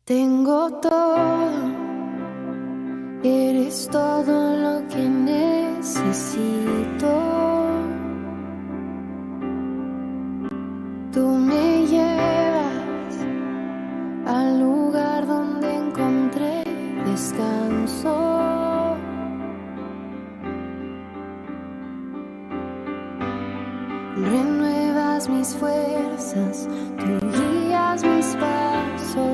Tengo todo, eres todo lo que necesito. Tú me llevas al lugar donde encontré descanso. Renuevas mis fuerzas, tú guías mis pasos.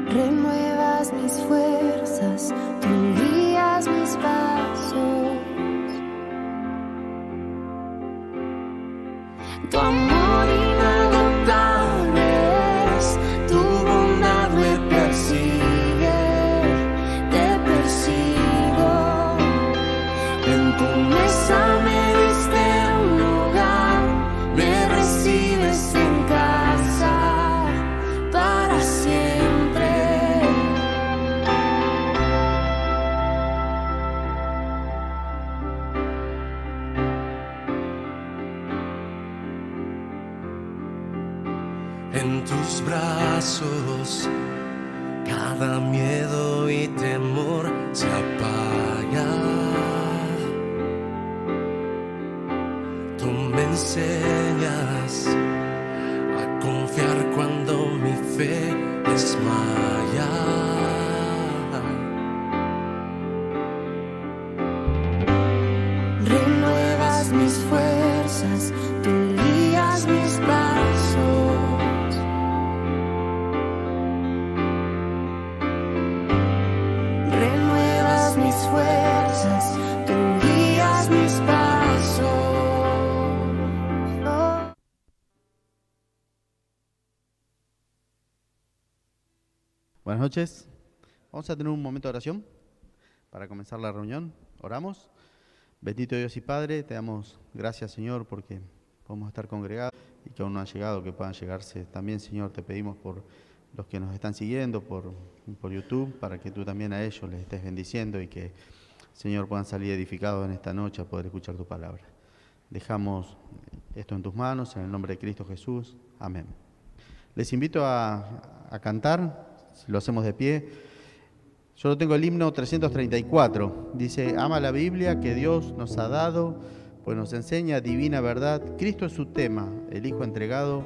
Renuevas mis fuerzas, tú guías mis pasos. Tu amor inagotable es, tu bondad me persigue, te persigo. En tu mesa me diste un lugar, me recibes en casa para siempre. En tus brazos cada miedo y temor se apaga. Tú me enseñas a confiar cuando mi fe desmaya. Renuevas mis fuerzas, tú guías mis pasos. Renuevas mis fuerzas, tú guías mis pasos. Buenas noches. Vamos a tener un momento de oración para comenzar la reunión. Oramos. Bendito Dios y Padre, te damos gracias, Señor, porque podemos estar congregados y que aún no han llegado, que puedan llegarse también, Señor. Te pedimos por los que nos están siguiendo por YouTube, para que tú también a ellos les estés bendiciendo y que, Señor, puedan salir edificados en esta noche a poder escuchar tu palabra. Dejamos esto en tus manos, en el nombre de Cristo Jesús. Amén. Les invito a cantar, si lo hacemos de pie. Yo tengo el himno 334. Dice: ama la Biblia que Dios nos ha dado, pues nos enseña divina verdad. Cristo es su tema, el Hijo entregado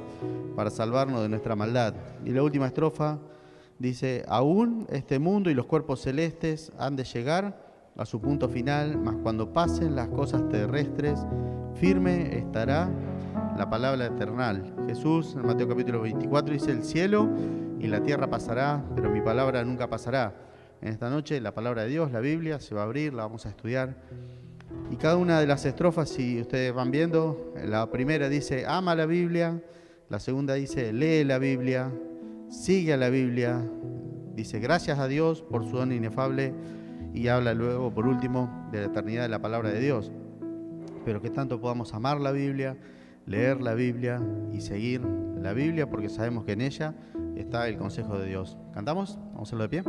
para salvarnos de nuestra maldad. Y la última estrofa dice: aún este mundo y los cuerpos celestes han de llegar a su punto final, mas cuando pasen las cosas terrestres, firme estará la palabra eternal. Jesús en Mateo capítulo 24 dice: el cielo y la tierra pasará, pero mi palabra nunca pasará. En esta noche la palabra de Dios, la Biblia, se va a abrir, la vamos a estudiar. Y cada una de las estrofas, si ustedes van viendo, la primera dice: ama la Biblia. La segunda dice: lee la Biblia, sigue a la Biblia. Dice: gracias a Dios por su don inefable. Y habla luego, por último, de la eternidad de la palabra de Dios. Pero que tanto podamos amar la Biblia, leer la Biblia y seguir la Biblia, porque sabemos que en ella está el consejo de Dios. ¿Cantamos? Vamos a hacerlo de pie.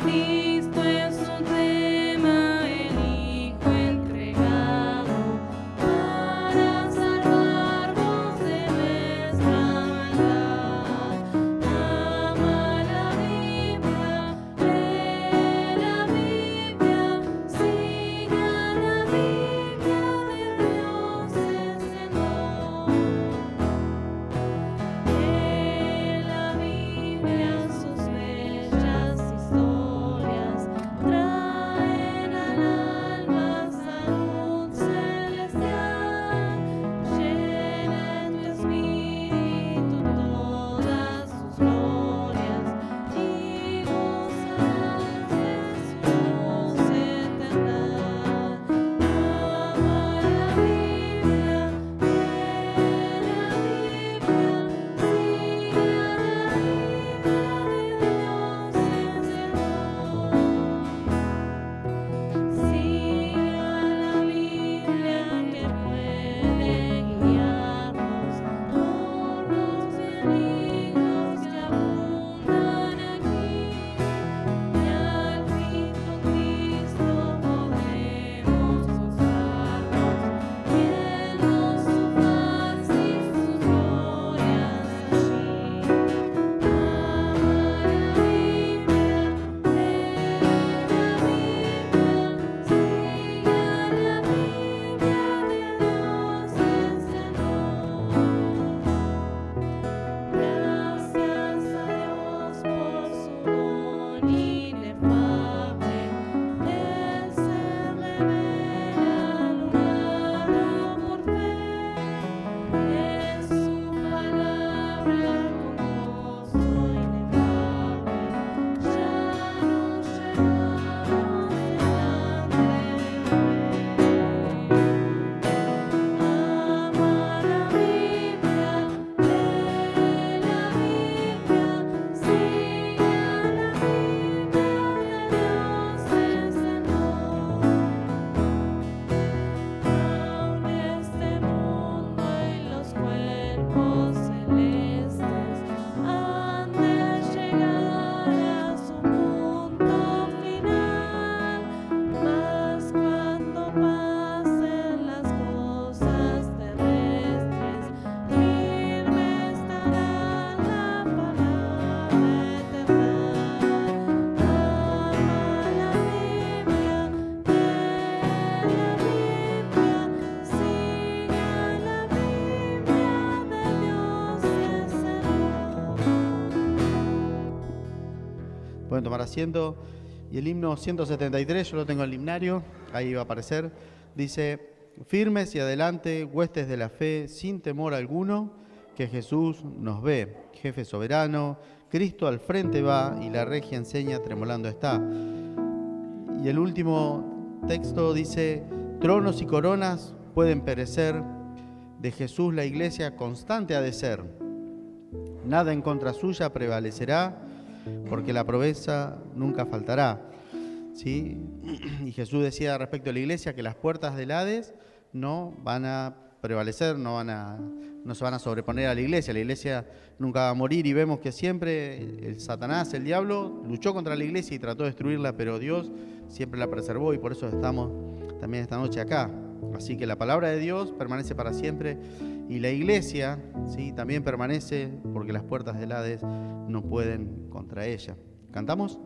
Cristo es su tema, el Hijo entregado. Pueden tomar asiento. Y el himno 173, yo lo tengo en el himnario, ahí va a aparecer. Dice: firmes y adelante, huestes de la fe, sin temor alguno, que Jesús nos ve. Jefe soberano, Cristo al frente va y la regia enseña, tremolando está. Y el último texto dice: tronos y coronas pueden perecer, de Jesús la iglesia constante ha de ser. Nada en contra suya prevalecerá, porque la promesa nunca faltará. ¿Sí? Y Jesús decía respecto a la iglesia que las puertas del Hades no van a prevalecer, no se van a sobreponer a la iglesia nunca va a morir, y vemos que siempre el Satanás, el diablo, luchó contra la iglesia y trató de destruirla, pero Dios siempre la preservó, y por eso estamos también esta noche acá. Así que la palabra de Dios permanece para siempre, y la iglesia, ¿sí?, también permanece, porque las puertas del Hades no pueden contra ella. ¿Cantamos?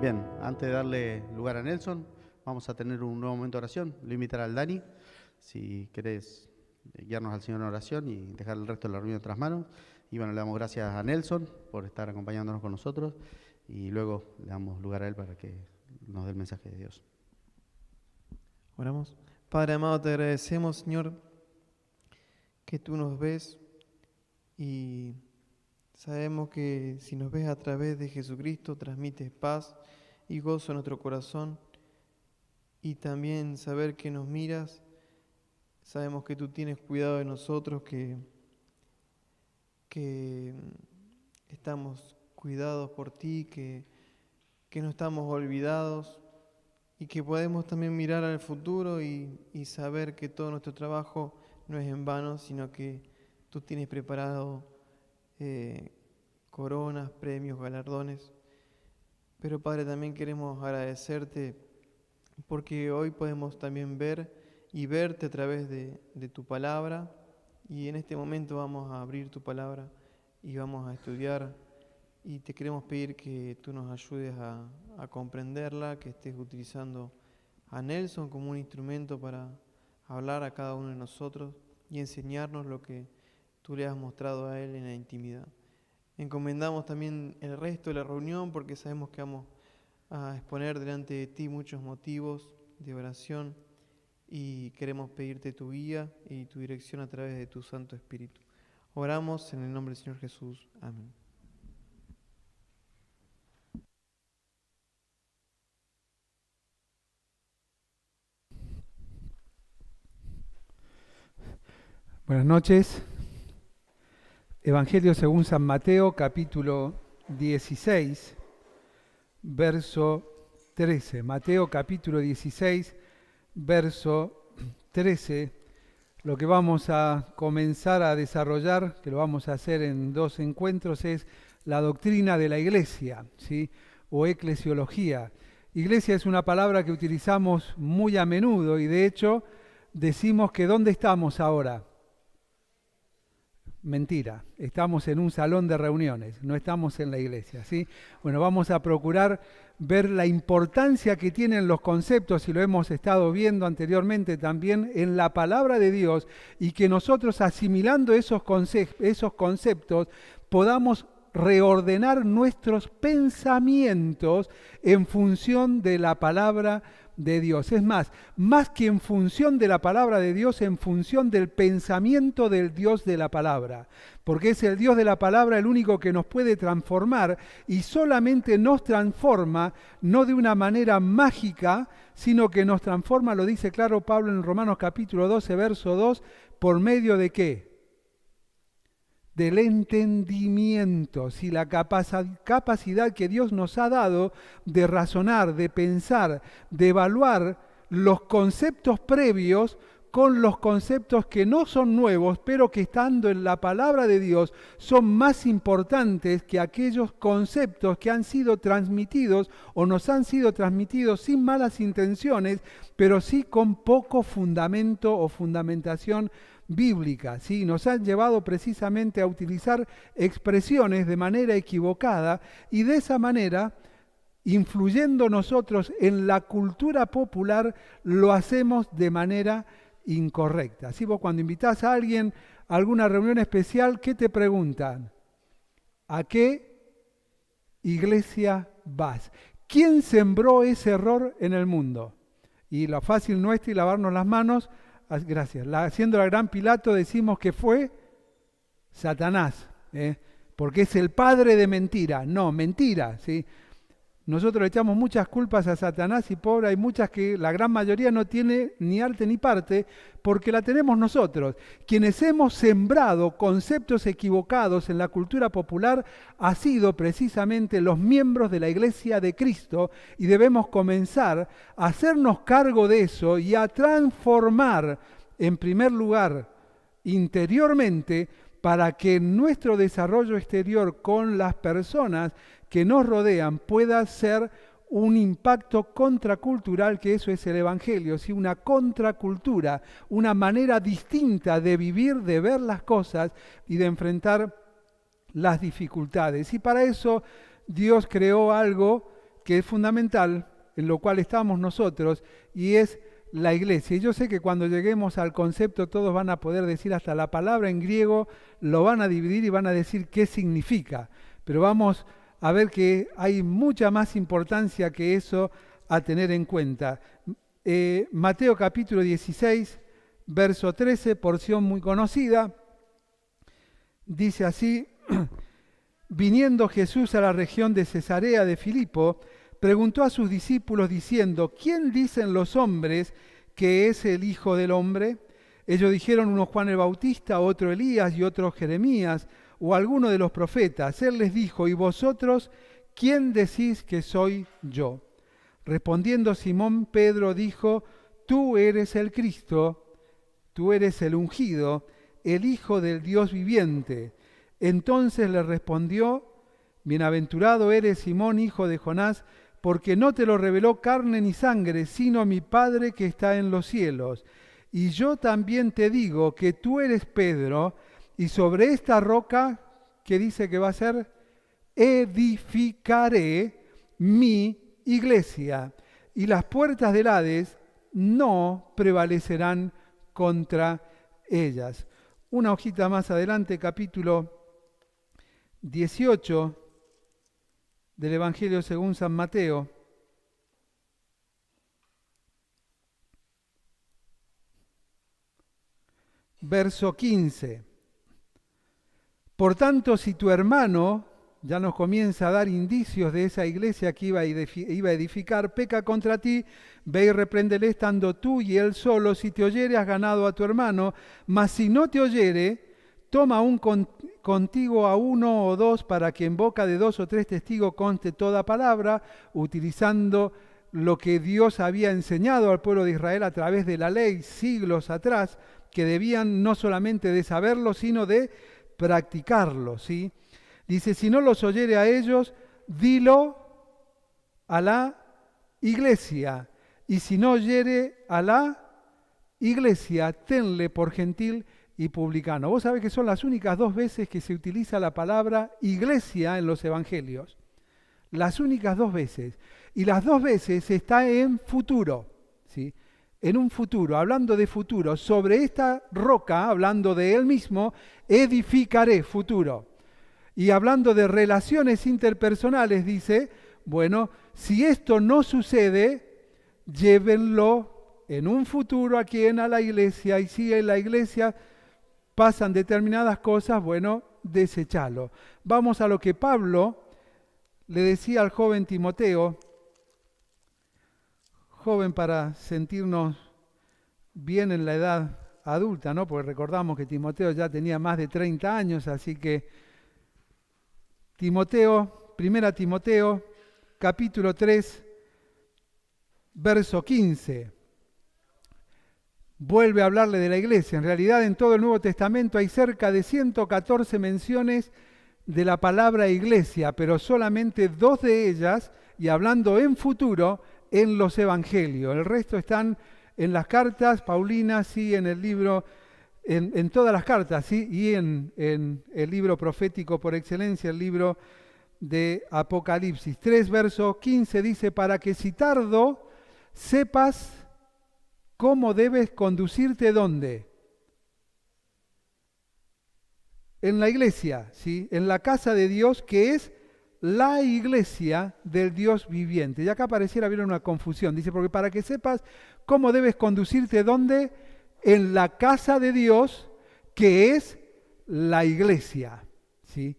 Bien, antes de darle lugar a Nelson, vamos a tener un nuevo momento de oración. Le invitaré al Dani, si querés guiarnos al Señor en oración y dejar el resto de la reunión en otras manos. Y bueno, le damos gracias a Nelson por estar acompañándonos con nosotros, y luego le damos lugar a él para que nos dé el mensaje de Dios. Oramos. Padre amado, te agradecemos, Señor, que tú nos ves y Sabemos que si nos ves a través de Jesucristo, transmites paz y gozo a nuestro corazón. Y también saber que nos miras, sabemos que tú tienes cuidado de nosotros, que estamos cuidados por ti, que no estamos olvidados y que podemos también mirar al futuro y saber que todo nuestro trabajo no es en vano, sino que tú tienes preparado coronas, premios, galardones. Pero Padre, también queremos agradecerte porque hoy podemos también ver y verte a través de tu palabra, y en este momento vamos a abrir tu palabra y vamos a estudiar, y te queremos pedir que tú nos ayudes a comprenderla, que estés utilizando a Nelson como un instrumento para hablar a cada uno de nosotros y enseñarnos lo que tú le has mostrado a él en la intimidad. Encomendamos también el resto de la reunión porque sabemos que vamos a exponer delante de ti muchos motivos de oración y queremos pedirte tu guía y tu dirección a través de tu Santo Espíritu. Oramos en el nombre del Señor Jesús. Amén. Buenas noches. Evangelio según San Mateo, capítulo 16, verso 13. Mateo, capítulo 16, verso 13. Lo que vamos a comenzar a desarrollar, que lo vamos a hacer en 2 encuentros, es la doctrina de la iglesia, ¿sí? O eclesiología. Iglesia es una palabra que utilizamos muy a menudo y de hecho decimos que ¿dónde estamos ahora? Mentira, estamos en un salón de reuniones, no estamos en la iglesia, ¿sí? Bueno, vamos a procurar ver la importancia que tienen los conceptos, y lo hemos estado viendo anteriormente también, en la palabra de Dios, y que nosotros asimilando esos conceptos podamos reordenar nuestros pensamientos en función de la palabra de Dios. Es más que en función de la palabra de Dios, en función del pensamiento del Dios de la palabra, porque es el Dios de la palabra el único que nos puede transformar, y solamente nos transforma no de una manera mágica, sino que nos transforma, lo dice claro Pablo en Romanos capítulo 12, verso 2, ¿por medio de qué? Del entendimiento, ¿sí? La capacidad que Dios nos ha dado de razonar, de pensar, de evaluar los conceptos previos con los conceptos que no son nuevos, pero que estando en la palabra de Dios son más importantes que aquellos conceptos que han sido transmitidos o nos han sido transmitidos sin malas intenciones, pero sí con poco fundamento o fundamentación bíblica, ¿sí? Nos han llevado precisamente a utilizar expresiones de manera equivocada y de esa manera, influyendo nosotros en la cultura popular, lo hacemos de manera incorrecta. Así vos cuando invitás a alguien a alguna reunión especial, ¿qué te preguntan? ¿A qué iglesia vas? ¿Quién sembró ese error en el mundo? Y lo fácil nuestra y lavarnos las manos, gracias, haciendo la gran Pilato decimos que fue Satanás, porque es el padre de mentira. No, mentira, ¿sí? Nosotros le echamos muchas culpas a Satanás y pobre, hay muchas que la gran mayoría no tiene ni arte ni parte, porque la tenemos nosotros. Quienes hemos sembrado conceptos equivocados en la cultura popular ha sido precisamente los miembros de la Iglesia de Cristo, y debemos comenzar a hacernos cargo de eso y a transformar, en primer lugar, interiormente, para que nuestro desarrollo exterior con las personas que nos rodean pueda ser un impacto contracultural, que eso es el Evangelio, ¿sí? Una contracultura, una manera distinta de vivir, de ver las cosas y de enfrentar las dificultades. Y para eso Dios creó algo que es fundamental, en lo cual estamos nosotros, y es la iglesia. Y yo sé que cuando lleguemos al concepto todos van a poder decir, hasta la palabra en griego lo van a dividir y van a decir qué significa, pero vamos a ver que hay mucha más importancia que eso a tener en cuenta. Mateo capítulo 16, verso 13, porción muy conocida, dice así: viniendo Jesús a la región de Cesarea de Filipo, preguntó a sus discípulos diciendo, ¿quién dicen los hombres que es el Hijo del Hombre? Ellos dijeron, uno Juan el Bautista, otro Elías y otro Jeremías, o alguno de los profetas. Él les dijo, ¿y vosotros quién decís que soy yo? Respondiendo Simón Pedro dijo, tú eres el Cristo, tú eres el ungido, el Hijo del Dios viviente. Entonces le respondió, bienaventurado eres Simón, hijo de Jonás, porque no te lo reveló carne ni sangre, sino mi Padre que está en los cielos. Y yo también te digo que tú eres Pedro, y sobre esta roca, ¿qué dice que va a ser? Edificaré mi iglesia, y las puertas del Hades no prevalecerán contra ellas. Una hojita más adelante, capítulo 18 del Evangelio según San Mateo. Verso 15. Por tanto, si tu hermano ya nos comienza a dar indicios de esa iglesia que iba a edificar, peca contra ti, ve y repréndele estando tú y él solo. Si te oyere, has ganado a tu hermano, mas si no te oyere, toma contigo a uno o dos, para que en boca de 2 o 3 testigos conste toda palabra, utilizando lo que Dios había enseñado al pueblo de Israel a través de la ley siglos atrás, que debían no solamente de saberlo, sino de practicarlo, ¿sí? Dice, si no los oyere a ellos, dilo a la iglesia. Y si no oyere a la iglesia, tenle por gentil y publicano. Vos sabés que son las únicas 2 veces que se utiliza la palabra iglesia en los evangelios. Las únicas 2 veces. Y las 2 veces está en futuro, ¿sí? En un futuro, hablando de futuro, sobre esta roca, hablando de él mismo, edificaré, futuro. Y hablando de relaciones interpersonales, dice, bueno, si esto no sucede, llévenlo en un futuro a quien, a la iglesia, y si en la iglesia pasan determinadas cosas, bueno, desechalo. Vamos a lo que Pablo le decía al joven Timoteo, joven para sentirnos bien en la edad adulta, ¿no? Porque recordamos que Timoteo ya tenía más de 30 años, así que Timoteo, 1 Timoteo, capítulo 3, verso 15. Vuelve a hablarle de la iglesia. En realidad en todo el Nuevo Testamento hay cerca de 114 menciones de la palabra iglesia, pero solamente 2 de ellas, y hablando en futuro, en los evangelios. El resto están en las cartas paulinas y en el libro, en todas las cartas, ¿sí? Y en el libro profético por excelencia, el libro de Apocalipsis. 3 verso 15 dice, para que si tardo sepas cómo debes conducirte, ¿dónde? En la iglesia, ¿sí? En la casa de Dios, que es la iglesia del Dios viviente. Y acá pareciera haber una confusión. Dice, porque para que sepas cómo debes conducirte, ¿dónde? En la casa de Dios, que es la iglesia, ¿sí?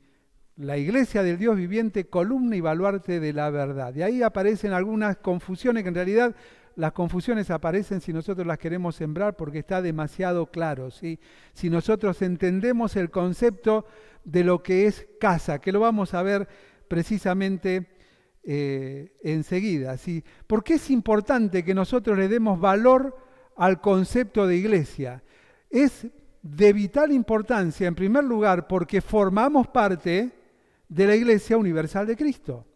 La iglesia del Dios viviente, columna y baluarte de la verdad. De ahí aparecen algunas confusiones, que en realidad las confusiones aparecen si nosotros las queremos sembrar porque está demasiado claro, ¿sí? Si nosotros entendemos el concepto de lo que es casa, que lo vamos a ver precisamente enseguida, ¿sí? ¿Por qué es importante que nosotros le demos valor al concepto de iglesia? Es de vital importancia, en primer lugar, porque formamos parte de la Iglesia Universal de Cristo.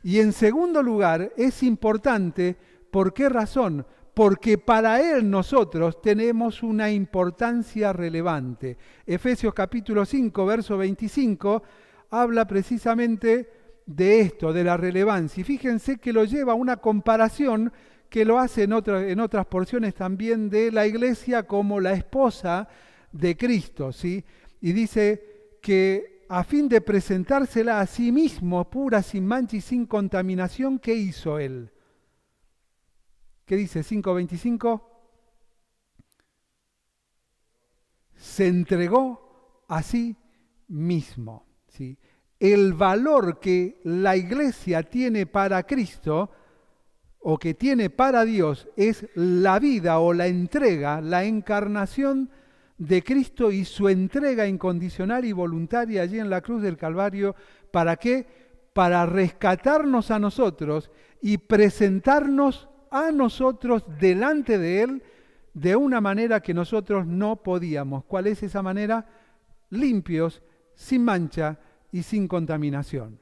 Y en segundo lugar, es importante, ¿por qué razón? Porque para Él nosotros tenemos una importancia relevante. Efesios capítulo 5, verso 25, habla precisamente de esto, de la relevancia. Y fíjense que lo lleva a una comparación que lo hace en otras porciones también de la Iglesia como la esposa de Cristo, ¿sí? Y dice que a fin de presentársela a sí mismo, pura, sin mancha y sin contaminación, ¿qué hizo Él? ¿Qué dice 5:25? Se entregó a sí mismo, ¿sí? el valor que la iglesia tiene para Cristo o que tiene para Dios es la vida o la entrega, la encarnación de Cristo y su entrega incondicional y voluntaria allí en la cruz del Calvario. ¿Para qué? Para rescatarnos a nosotros y presentarnos a nosotros delante de Él de una manera que nosotros no podíamos. ¿Cuál es esa manera? Limpios, sin mancha y sin contaminación.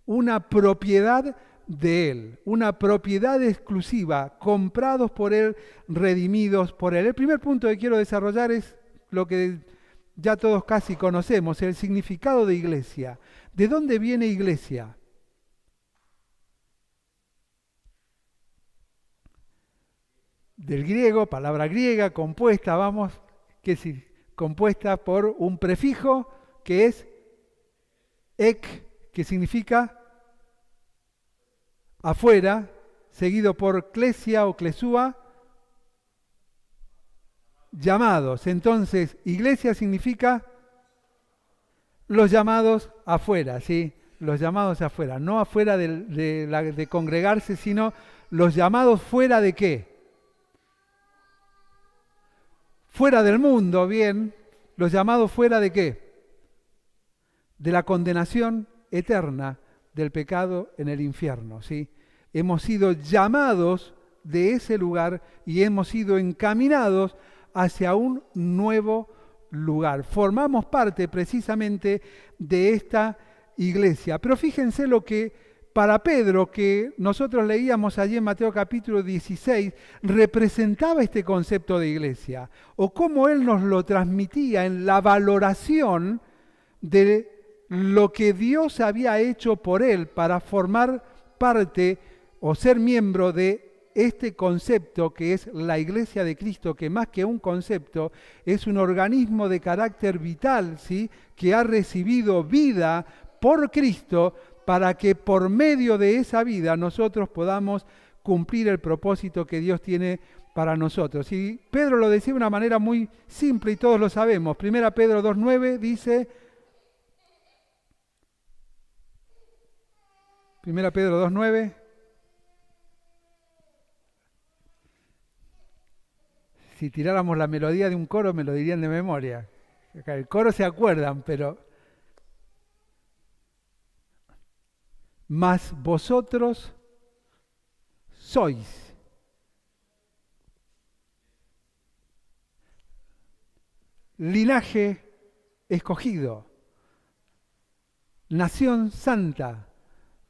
Una propiedad de Él, una propiedad exclusiva, comprados por Él, redimidos por Él. El primer punto que quiero desarrollar es lo que ya todos casi conocemos, el significado de iglesia. ¿De dónde viene iglesia? Del griego, palabra griega, compuesta, compuesta por un prefijo que es ek, que significa afuera, seguido por klesia o klesúa, llamados. Entonces, iglesia significa los llamados afuera, ¿sí? Los llamados afuera, no afuera de congregarse, sino los llamados fuera de qué? Fuera del mundo, bien. Los llamados fuera de qué? De la condenación eterna del pecado en el infierno, ¿sí? Hemos sido llamados de ese lugar y hemos sido encaminados hacia un nuevo lugar. Formamos parte precisamente de esta iglesia. Pero fíjense lo que para Pedro, que nosotros leíamos allí en Mateo capítulo 16, representaba este concepto de iglesia, o cómo él nos lo transmitía en la valoración de lo que Dios había hecho por él para formar parte o ser miembro de este concepto que es la Iglesia de Cristo, que más que un concepto es un organismo de carácter vital, ¿sí? Que ha recibido vida por Cristo para que por medio de esa vida nosotros podamos cumplir el propósito que Dios tiene para nosotros. Y Pedro lo decía de una manera muy simple y todos lo sabemos. 1 Pedro 2.9 dice, 1 Pedro 2.9, si tiráramos la melodía de un coro me lo dirían de memoria. El coro se acuerdan, pero... Mas vosotros sois linaje escogido, nación santa,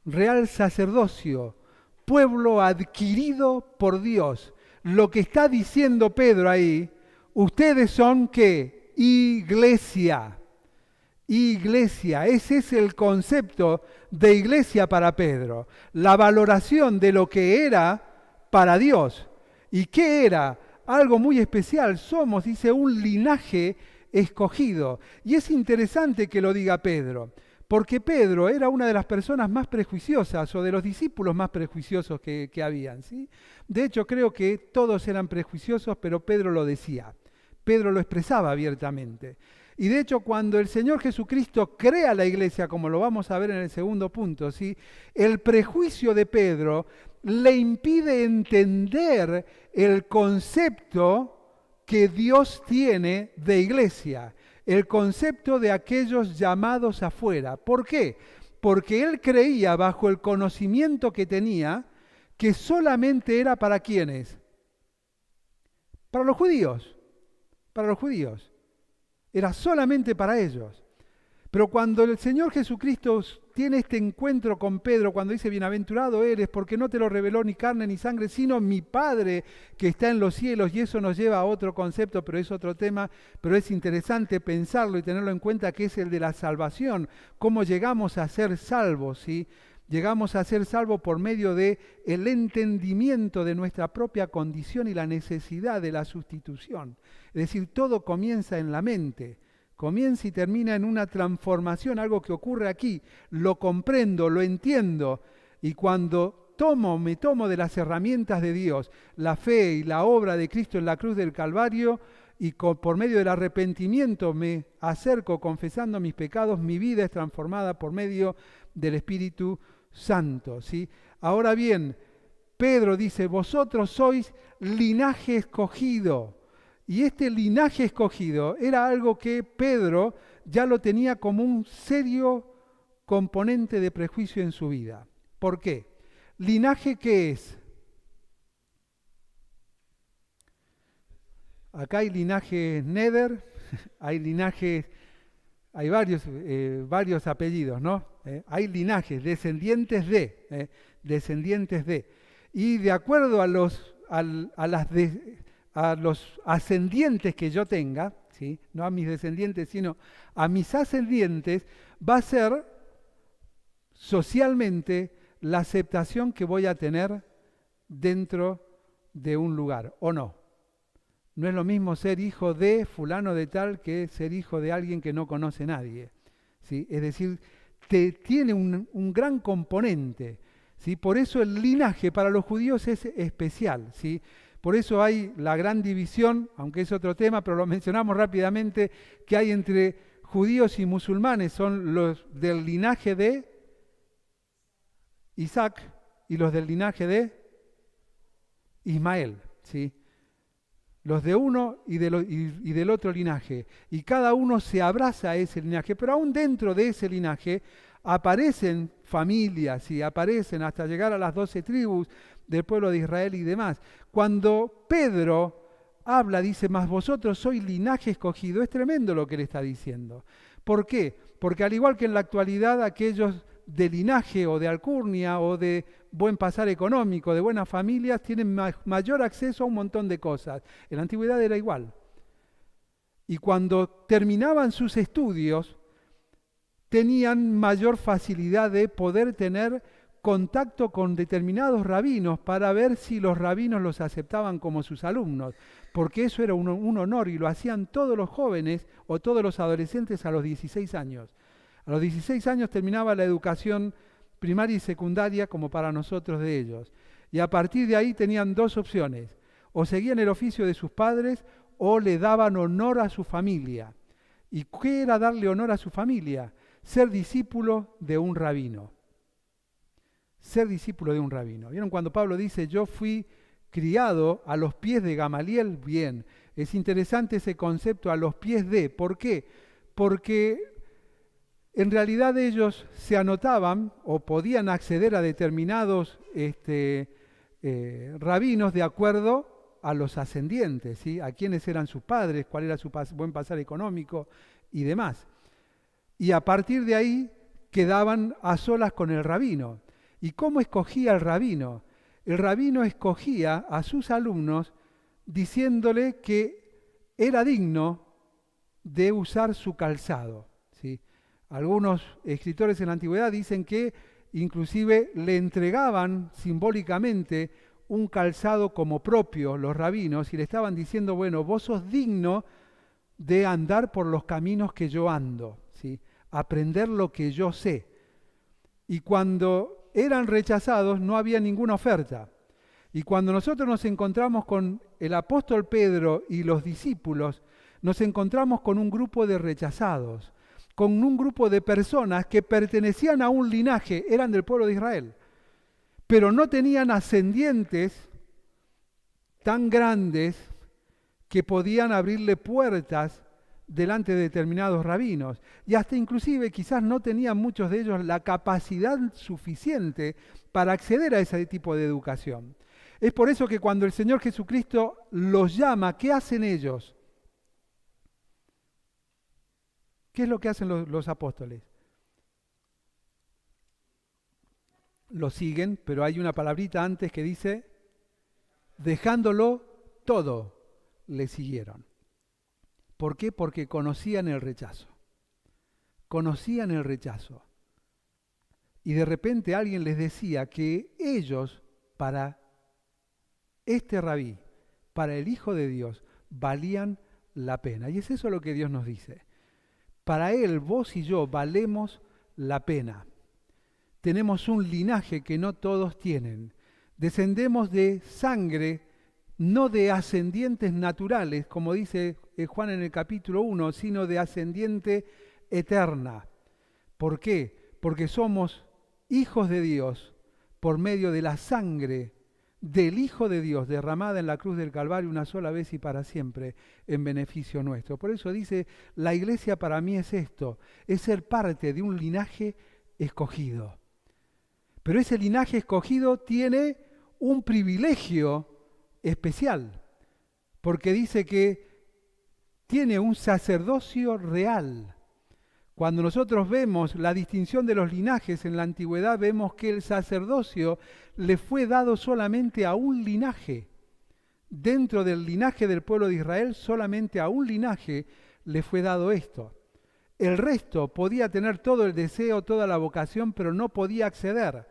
real sacerdocio, pueblo adquirido por Dios. Lo que está diciendo Pedro ahí, ustedes son ¿qué? Iglesia. Iglesia, ese es el concepto de iglesia para Pedro. La valoración de lo que era para Dios. ¿Y qué era? Algo muy especial. Somos, dice, un linaje escogido. Y es interesante que lo diga Pedro, porque Pedro era una de las personas más prejuiciosas o de los discípulos más prejuiciosos que habían, ¿sí? De hecho, creo que todos eran prejuiciosos, pero Pedro lo decía. Pedro lo expresaba abiertamente. Y de hecho, cuando el Señor Jesucristo crea la iglesia, como lo vamos a ver en el segundo punto, ¿sí? El prejuicio de Pedro le impide entender el concepto que Dios tiene de iglesia, el concepto de aquellos llamados afuera. ¿Por qué? Porque él creía, bajo el conocimiento que tenía, que solamente era para ¿quiénes? Para los judíos. Para los judíos. Era solamente para ellos. Pero cuando el Señor Jesucristo tiene este encuentro con Pedro, cuando dice, bienaventurado eres, porque no te lo reveló ni carne ni sangre, sino mi Padre que está en los cielos, y eso nos lleva a otro concepto, pero es otro tema, pero es interesante pensarlo y tenerlo en cuenta, que es el de la salvación, cómo llegamos a ser salvos, ¿sí? Llegamos a ser salvos por medio de el entendimiento de nuestra propia condición y la necesidad de la sustitución. Es decir, todo comienza en la mente, comienza y termina en una transformación, algo que ocurre aquí. Lo comprendo, lo entiendo, y cuando me tomo de las herramientas de Dios, la fe y la obra de Cristo en la cruz del Calvario, y por medio del arrepentimiento me acerco confesando mis pecados, mi vida es transformada por medio del Espíritu Santo, ¿sí? Ahora bien, Pedro dice, vosotros sois linaje escogido. Y este linaje escogido era algo que Pedro ya lo tenía como un serio componente de prejuicio en su vida. ¿Por qué? ¿Linaje qué es? Acá hay linajes Neder, hay linajes, hay varios apellidos, ¿no? Hay linajes, descendientes de. Y de acuerdo a los ascendientes que yo tenga, ¿sí? No a mis descendientes, sino a mis ascendientes, va a ser socialmente la aceptación que voy a tener dentro de un lugar, ¿o no? No es lo mismo ser hijo de fulano de tal que ser hijo de alguien que no conoce a nadie, ¿sí? Es decir, tiene un gran componente, ¿sí? Por eso el linaje para los judíos es especial, ¿sí? Por eso hay la gran división, aunque es otro tema, pero lo mencionamos rápidamente, que hay entre judíos y musulmanes, son los del linaje de Isaac y los del linaje de Ismael, ¿sí? Los de uno y del otro linaje. Y cada uno se abraza a ese linaje, pero aún dentro de ese linaje aparecen familias y aparecen hasta llegar a las 12 tribus del pueblo de Israel y demás. Cuando Pedro habla, dice, mas vosotros sois linaje escogido, es tremendo lo que él está diciendo. ¿Por qué? Porque al igual que en la actualidad aquellos de linaje o de alcurnia o de buen pasar económico, de buenas familias, tienen mayor acceso a un montón de cosas. En la antigüedad era igual. Y cuando terminaban sus estudios, tenían mayor facilidad de poder tener contacto con determinados rabinos para ver si los rabinos los aceptaban como sus alumnos, porque eso era un honor y lo hacían todos los jóvenes o todos los adolescentes a los 16 años. A los 16 años terminaba la educación primaria y secundaria como para nosotros de ellos. Y a partir de ahí tenían dos opciones. O seguían el oficio de sus padres o le daban honor a su familia. ¿Y qué era darle honor a su familia? Ser discípulo de un rabino. Ser discípulo de un rabino. ¿Vieron cuando Pablo dice, yo fui criado a los pies de Gamaliel? Bien, es interesante ese concepto, a los pies de. ¿Por qué? Porque en realidad ellos se anotaban o podían acceder a determinados rabinos de acuerdo a los ascendientes, ¿sí? A quiénes eran sus padres, cuál era su buen pasar económico y demás. Y a partir de ahí quedaban a solas con el rabino. ¿Y cómo escogía el rabino? El rabino escogía a sus alumnos diciéndole que era digno de usar su calzado, ¿sí? Algunos escritores en la antigüedad dicen que inclusive le entregaban simbólicamente un calzado como propio los rabinos y le estaban diciendo, bueno, vos sos digno de andar por los caminos que yo ando, ¿sí? Aprender lo que yo sé. Y cuando eran rechazados no había ninguna oferta. Y cuando nosotros nos encontramos con el apóstol Pedro y los discípulos, nos encontramos con un grupo de rechazados, con un grupo de personas que pertenecían a un linaje, eran del pueblo de Israel, pero no tenían ascendientes tan grandes que podían abrirle puertas delante de determinados rabinos. Y hasta inclusive quizás no tenían muchos de ellos la capacidad suficiente para acceder a ese tipo de educación. Es por eso que cuando el Señor Jesucristo los llama, ¿qué hacen ellos? ¿Qué es lo que hacen los apóstoles? Lo siguen, pero hay una palabrita antes que dice, dejándolo todo, le siguieron. ¿Por qué? Porque conocían el rechazo. Conocían el rechazo. Y de repente alguien les decía que ellos, para este rabí, para el Hijo de Dios, valían la pena. Y es eso lo que Dios nos dice. Para Él, vos y yo valemos la pena. Tenemos un linaje que no todos tienen. Descendemos de sangre, no de ascendientes naturales, como dice Juan en el capítulo 1, sino de ascendiente eterna. ¿Por qué? Porque somos hijos de Dios por medio de la sangre del Hijo de Dios derramada en la cruz del Calvario una sola vez y para siempre en beneficio nuestro. Por eso dice, la iglesia para mí es esto, es ser parte de un linaje escogido. Pero ese linaje escogido tiene un privilegio especial, porque dice que tiene un sacerdocio real. Cuando nosotros vemos la distinción de los linajes en la antigüedad, vemos que el sacerdocio le fue dado solamente a un linaje. Dentro del linaje del pueblo de Israel, solamente a un linaje le fue dado esto. El resto podía tener todo el deseo, toda la vocación, pero no podía acceder.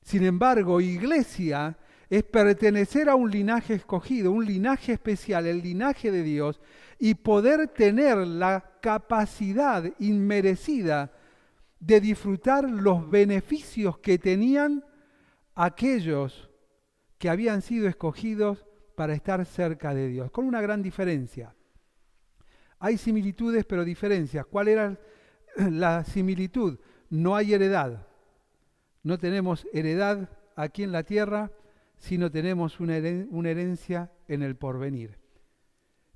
Sin embargo, iglesia es pertenecer a un linaje escogido, un linaje especial, el linaje de Dios, y poder tener la capacidad inmerecida de disfrutar los beneficios que tenían aquellos que habían sido escogidos para estar cerca de Dios, con una gran diferencia. Hay similitudes pero diferencias. ¿Cuál era la similitud? No hay heredad. No tenemos heredad aquí en la tierra, sino tenemos una herencia en el porvenir.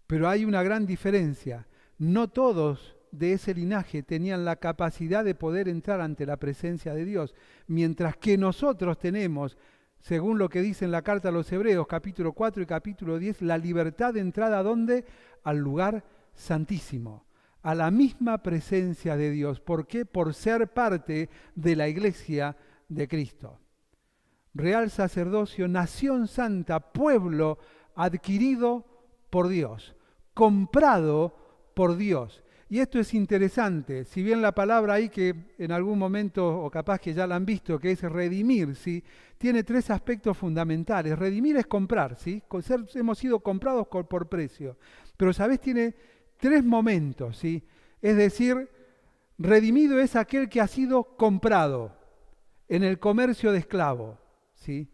Pero hay una gran diferencia. No todos de ese linaje tenían la capacidad de poder entrar ante la presencia de Dios, mientras que nosotros tenemos, según lo que dice en la carta a los Hebreos, capítulo 4 y capítulo 10, la libertad de entrada ¿a dónde? Al lugar santísimo, a la misma presencia de Dios. ¿Por qué? Por ser parte de la iglesia de Cristo. Real sacerdocio, nación santa, pueblo adquirido por Dios, comprado por Dios. Y esto es interesante, si bien la palabra ahí que en algún momento, o capaz que ya la han visto, que es redimir, ¿sí? Tiene tres aspectos fundamentales. Redimir es comprar, ¿sí? Hemos sido comprados por precio. Pero, ¿sabés? Tiene tres momentos, ¿sí? Es decir, redimido es aquel que ha sido comprado en el comercio de esclavo, ¿sí?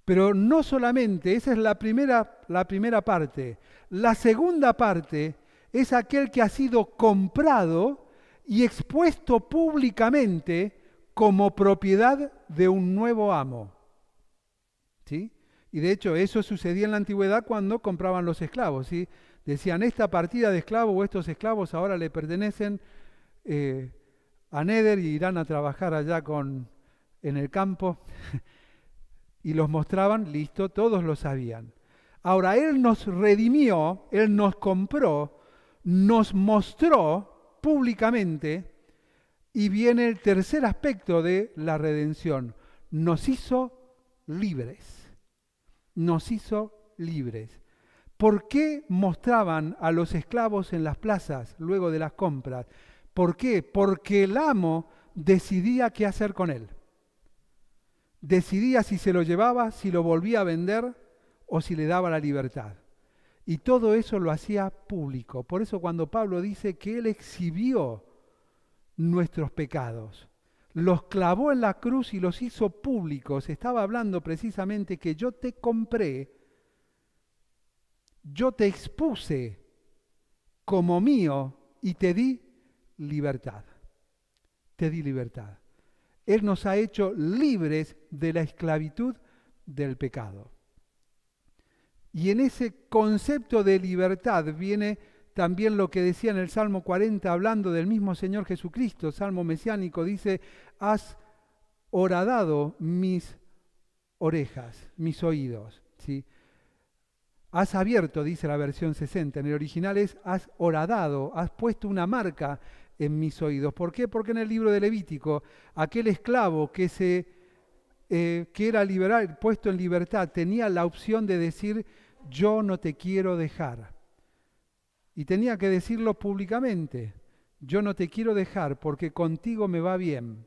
Pero no solamente, esa es la primera parte. La segunda parte es aquel que ha sido comprado y expuesto públicamente como propiedad de un nuevo amo, ¿sí? Y de hecho eso sucedía en la antigüedad cuando compraban los esclavos, ¿sí? Decían, esta partida de esclavos o estos esclavos ahora le pertenecen a Neder y irán a trabajar allá en el campo. Y los mostraban, listo, todos lo sabían. Ahora, Él nos redimió, Él nos compró, nos mostró públicamente, y viene el tercer aspecto de la redención. Nos hizo libres. Nos hizo libres. ¿Por qué mostraban a los esclavos en las plazas luego de las compras? ¿Por qué? Porque el amo decidía qué hacer con él. Decidía si se lo llevaba, si lo volvía a vender o si le daba la libertad. Y todo eso lo hacía público. Por eso cuando Pablo dice que Él exhibió nuestros pecados, los clavó en la cruz y los hizo públicos, estaba hablando precisamente que yo te compré, yo te expuse como mío y te di libertad. Te di libertad. Él nos ha hecho libres de la esclavitud del pecado. Y en ese concepto de libertad viene también lo que decía en el Salmo 40, hablando del mismo Señor Jesucristo, Salmo mesiánico, dice, has horadado mis orejas, mis oídos, ¿sí? Has abierto, dice la versión 60, en el original es, has horadado, has puesto una marca en mis oídos. ¿Por qué? Porque en el libro de Levítico, aquel esclavo que era puesto en libertad, tenía la opción de decir, yo no te quiero dejar. Y tenía que decirlo públicamente, yo no te quiero dejar porque contigo me va bien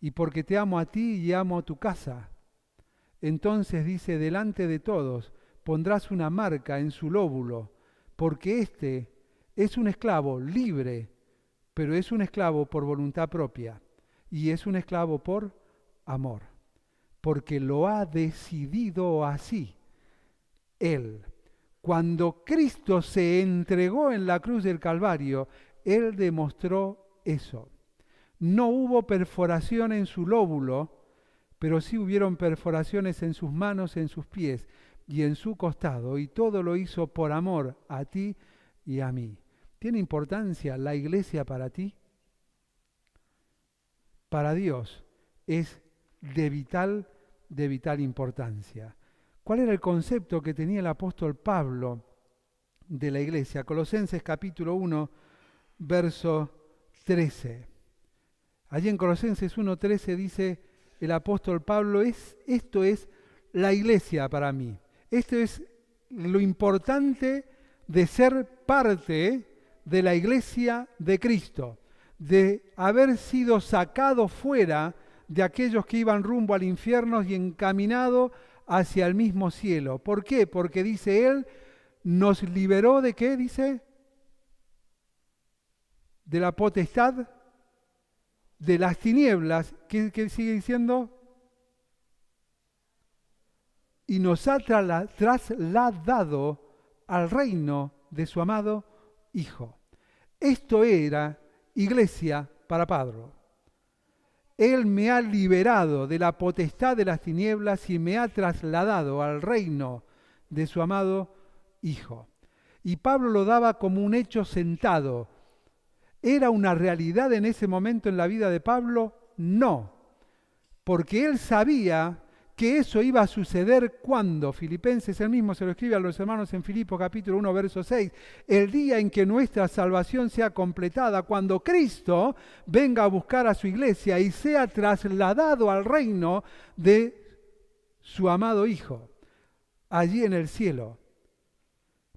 y porque te amo a ti y amo a tu casa. Entonces dice, delante de todos pondrás una marca en su lóbulo, porque este es un esclavo libre, pero es un esclavo por voluntad propia y es un esclavo por amor, porque lo ha decidido así Él. Cuando Cristo se entregó en la cruz del Calvario, Él demostró eso. No hubo perforación en su lóbulo, pero sí hubieron perforaciones en sus manos, en sus pies y en su costado, y todo lo hizo por amor a ti y a mí. ¿Tiene importancia la iglesia para ti? Para Dios es de vital importancia. ¿Cuál era el concepto que tenía el apóstol Pablo de la iglesia? Colosenses capítulo 1, verso 13. Allí en Colosenses 1:13 dice el apóstol Pablo, esto es la iglesia para mí. Esto es lo importante de ser parte de la iglesia de Cristo, de haber sido sacado fuera de aquellos que iban rumbo al infierno y encaminado hacia el mismo cielo. ¿Por qué? Porque dice él, nos liberó de ¿qué? Dice, de la potestad de las tinieblas. ¿Qué sigue diciendo? Y nos ha trasladado al reino de su amado Hijo. Esto era iglesia para Pablo. Él me ha liberado de la potestad de las tinieblas y me ha trasladado al reino de su amado Hijo. Y Pablo lo daba como un hecho sentado. ¿Era una realidad en ese momento en la vida de Pablo? No, porque él sabía que eso iba a suceder cuando, Filipenses él mismo se lo escribe a los hermanos en Filipos capítulo 1, verso 6, el día en que nuestra salvación sea completada, cuando Cristo venga a buscar a su iglesia y sea trasladado al reino de su amado Hijo, allí en el cielo.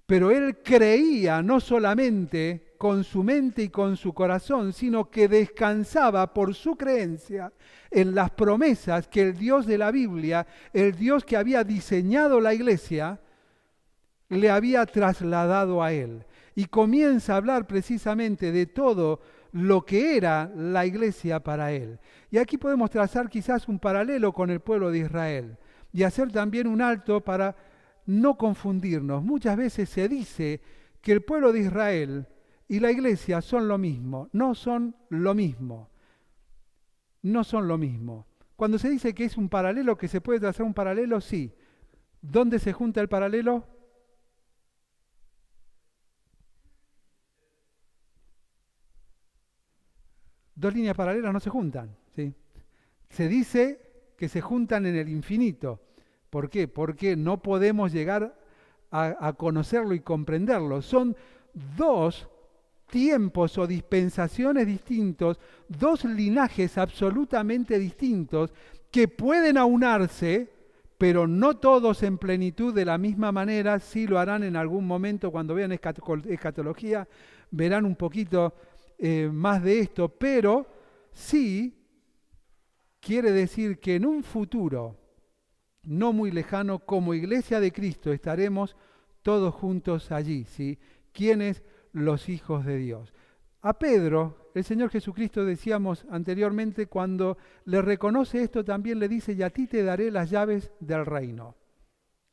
Pero él creía no solamente con su mente y con su corazón, sino que descansaba por su creencia en las promesas que el Dios de la Biblia, el Dios que había diseñado la iglesia, le había trasladado a él. Y comienza a hablar precisamente de todo lo que era la iglesia para él. Y aquí podemos trazar quizás un paralelo con el pueblo de Israel y hacer también un alto para no confundirnos. Muchas veces se dice que el pueblo de Israel y la iglesia son lo mismo. No son lo mismo. No son lo mismo. Cuando se dice que es un paralelo, que se puede trazar un paralelo, sí. ¿Dónde se junta el paralelo? Dos líneas paralelas no se juntan, ¿sí? Se dice que se juntan en el infinito. ¿Por qué? Porque no podemos llegar a conocerlo y comprenderlo. Son dos tiempos o dispensaciones distintos, dos linajes absolutamente distintos que pueden aunarse, pero no todos en plenitud de la misma manera. Sí lo harán en algún momento cuando vean escatología, verán un poquito más de esto, pero sí quiere decir que en un futuro no muy lejano, como iglesia de Cristo, estaremos todos juntos allí, ¿sí? ¿Quiénes? Los hijos de Dios. A Pedro, el Señor Jesucristo, decíamos anteriormente, cuando le reconoce esto, también le dice, y a ti te daré las llaves del reino.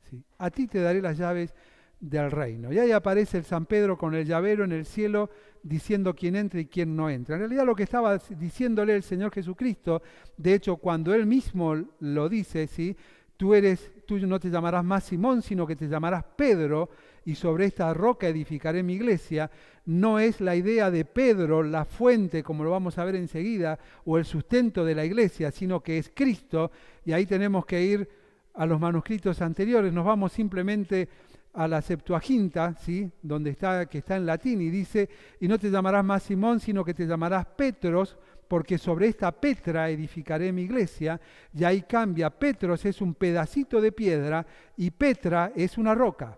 ¿Sí? A ti te daré las llaves del reino. Y ahí aparece el San Pedro con el llavero en el cielo, diciendo quién entra y quién no entra. En realidad lo que estaba diciéndole el Señor Jesucristo, de hecho cuando Él mismo lo dice, ¿sí? Tú no te llamarás más Simón, sino que te llamarás Pedro, y sobre esta roca edificaré mi iglesia. No es la idea de Pedro, la fuente, como lo vamos a ver enseguida, o el sustento de la iglesia, sino que es Cristo, y ahí tenemos que ir a los manuscritos anteriores. Nos vamos simplemente a la Septuaginta, ¿sí? Que está en latín, y dice, y no te llamarás más Simón, sino que te llamarás Petros, porque sobre esta Petra edificaré mi iglesia. Y ahí cambia, Petros es un pedacito de piedra y Petra es una roca.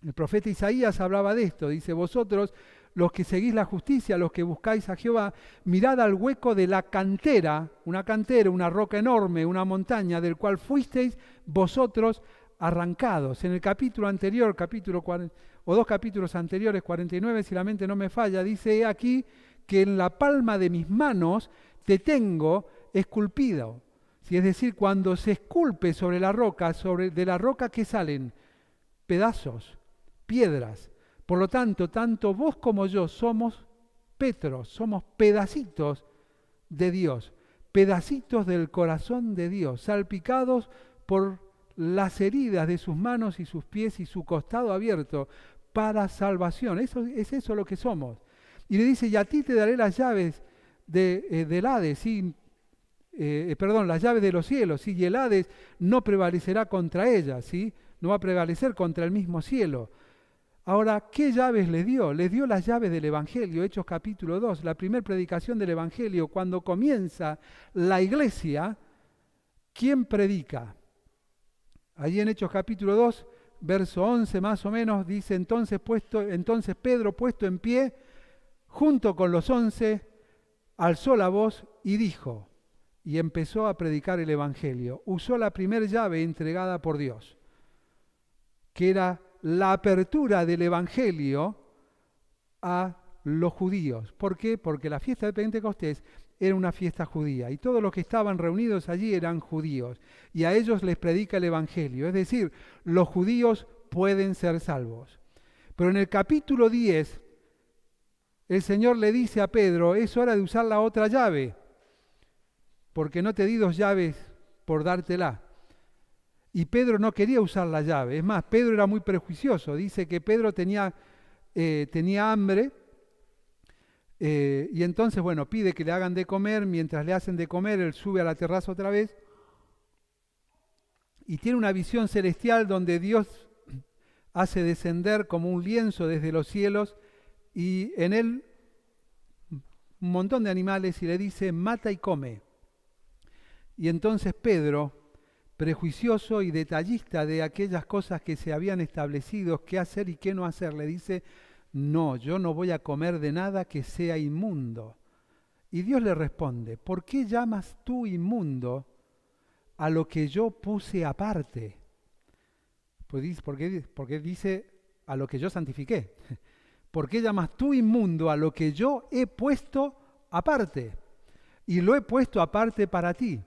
El profeta Isaías hablaba de esto, dice, vosotros los que seguís la justicia, los que buscáis a Jehová, mirad al hueco de la cantera, una roca enorme, una montaña, del cual fuisteis vosotros arrancados. En el capítulo anterior, o dos capítulos anteriores, 49, si la mente no me falla, dice, he aquí que en la palma de mis manos te tengo esculpido. ¿Sí? Es decir, cuando se esculpe sobre la roca, de la roca que salen pedazos, piedras. Por lo tanto, tanto vos como yo somos Petros, somos pedacitos de Dios, pedacitos del corazón de Dios, salpicados por las heridas de sus manos y sus pies y su costado abierto para salvación. Eso es eso lo que somos. Y le dice, y a ti te daré las llaves del Hades, ¿sí? Las llaves de los cielos, ¿sí? Y el Hades no prevalecerá contra ellas, ¿sí? No va a prevalecer contra el mismo cielo. Ahora, ¿qué llaves les dio? Les dio las llaves del Evangelio, Hechos capítulo 2, la primera predicación del Evangelio. Cuando comienza la iglesia, ¿quién predica? Allí en Hechos capítulo 2, verso 11 más o menos, dice, entonces Pedro, puesto en pie, junto con los 11, alzó la voz y dijo, y empezó a predicar el Evangelio. Usó la primera llave entregada por Dios, que era la apertura del Evangelio a los judíos. ¿Por qué? Porque la fiesta de Pentecostés era una fiesta judía y todos los que estaban reunidos allí eran judíos y a ellos les predica el Evangelio. Es decir, los judíos pueden ser salvos. Pero en el capítulo 10, el Señor le dice a Pedro, es hora de usar la otra llave, porque no te di 2 llaves por dártela. Y Pedro no quería usar la llave. Es más, Pedro era muy prejuicioso. Dice que Pedro tenía hambre y entonces, pide que le hagan de comer. Mientras le hacen de comer, él sube a la terraza otra vez y tiene una visión celestial donde Dios hace descender como un lienzo desde los cielos y en él un montón de animales y le dice, mata y come. Y entonces Pedro, prejuicioso y detallista de aquellas cosas que se habían establecido, qué hacer y qué no hacer, le dice, no, yo no voy a comer de nada que sea inmundo. Y Dios le responde, ¿por qué llamas tú inmundo a lo que yo puse aparte? Pues porque dice, a lo que yo santifiqué. ¿Por qué llamas tú inmundo a lo que yo he puesto aparte? Y lo he puesto aparte para ti.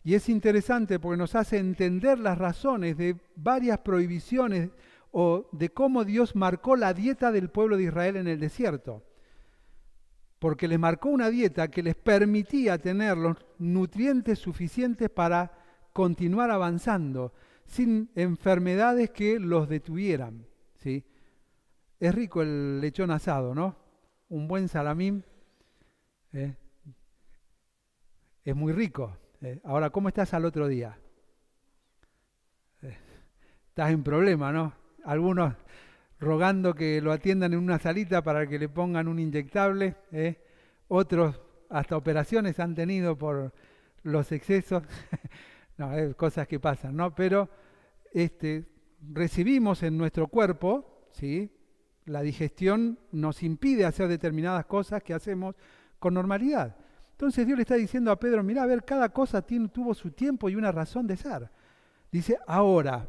Y es interesante porque nos hace entender las razones de varias prohibiciones o de cómo Dios marcó la dieta del pueblo de Israel en el desierto. Porque les marcó una dieta que les permitía tener los nutrientes suficientes para continuar avanzando, sin enfermedades que los detuvieran, ¿sí? Es rico el lechón asado, ¿no? Un buen salamín, es muy rico. Ahora, ¿cómo estás al otro día? Estás en problema, ¿no? Algunos rogando que lo atiendan en una salita para que le pongan un inyectable. Otros hasta operaciones han tenido por los excesos. No, cosas que pasan, ¿no? Pero recibimos en nuestro cuerpo, ¿sí? La digestión nos impide hacer determinadas cosas que hacemos con normalidad. Entonces Dios le está diciendo a Pedro, mira, a ver, cada cosa tuvo su tiempo y una razón de ser. Dice, ahora,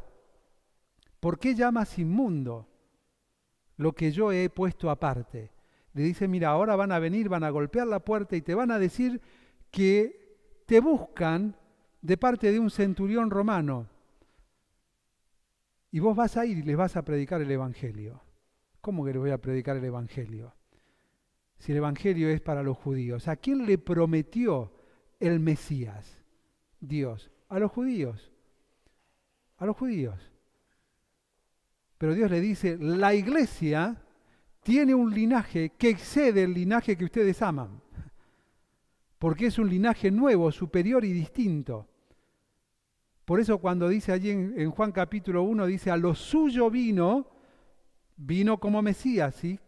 ¿por qué llamas inmundo lo que yo he puesto aparte? Le dice, mira, ahora van a venir, van a golpear la puerta y te van a decir que te buscan de parte de un centurión romano. Y vos vas a ir y les vas a predicar el Evangelio. ¿Cómo que les voy a predicar el Evangelio? Si el Evangelio es para los judíos. ¿A quién le prometió el Mesías? Dios. A los judíos. A los judíos. Pero Dios le dice, la iglesia tiene un linaje que excede el linaje que ustedes aman. Porque es un linaje nuevo, superior y distinto. Por eso cuando dice allí en Juan capítulo 1, dice, a lo suyo vino como Mesías, ¿sí?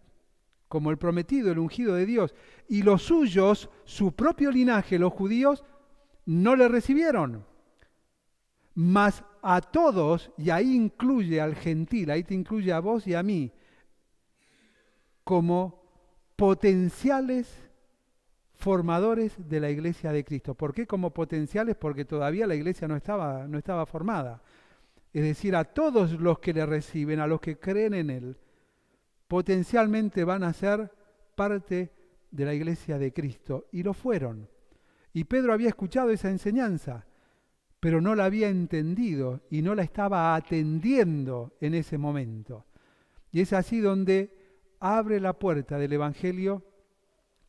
Como el prometido, el ungido de Dios. Y los suyos, su propio linaje, los judíos, no le recibieron. Mas a todos, y ahí incluye al gentil, ahí te incluye a vos y a mí, como potenciales formadores de la iglesia de Cristo. ¿Por qué como potenciales? Porque todavía la iglesia no estaba formada. Es decir, a todos los que le reciben, a los que creen en Él, potencialmente van a ser parte de la iglesia de Cristo. Y lo fueron. Y Pedro había escuchado esa enseñanza, pero no la había entendido y no la estaba atendiendo en ese momento. Y es así donde abre la puerta del Evangelio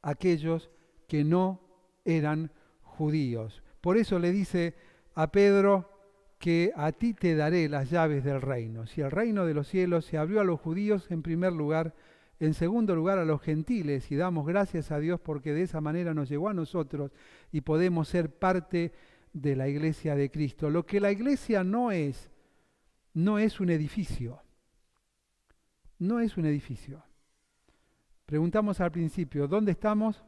a aquellos que no eran judíos. Por eso le dice a Pedro que a ti te daré las llaves del reino. Si el reino de los cielos se abrió a los judíos en primer lugar, en segundo lugar a los gentiles, y damos gracias a Dios porque de esa manera nos llegó a nosotros y podemos ser parte de la iglesia de Cristo. Lo que la iglesia no es un edificio. No es un edificio. Preguntamos al principio, ¿dónde estamos?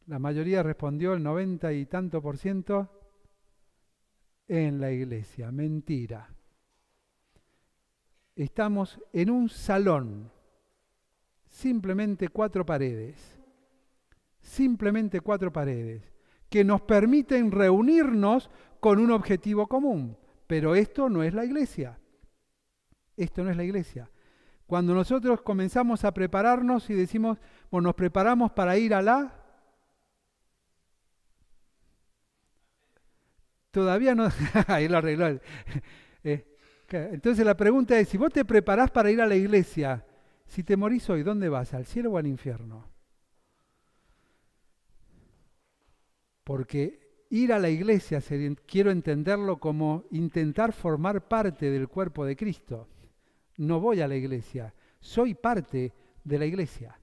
La mayoría respondió, el 90 y tanto %, en la iglesia. Mentira. Estamos en un salón, simplemente 4 paredes. Simplemente 4 paredes, que nos permiten reunirnos con un objetivo común. Pero esto no es la iglesia. Esto no es la iglesia. Cuando nosotros comenzamos a prepararnos y decimos, bueno, nos preparamos para ir a la... Todavía no... Ahí lo arregló. Entonces la pregunta es, si vos te preparás para ir a la iglesia, si te morís hoy, ¿dónde vas? ¿Al cielo o al infierno? Porque ir a la iglesia, quiero entenderlo como intentar formar parte del cuerpo de Cristo. No voy a la iglesia, soy parte de la iglesia.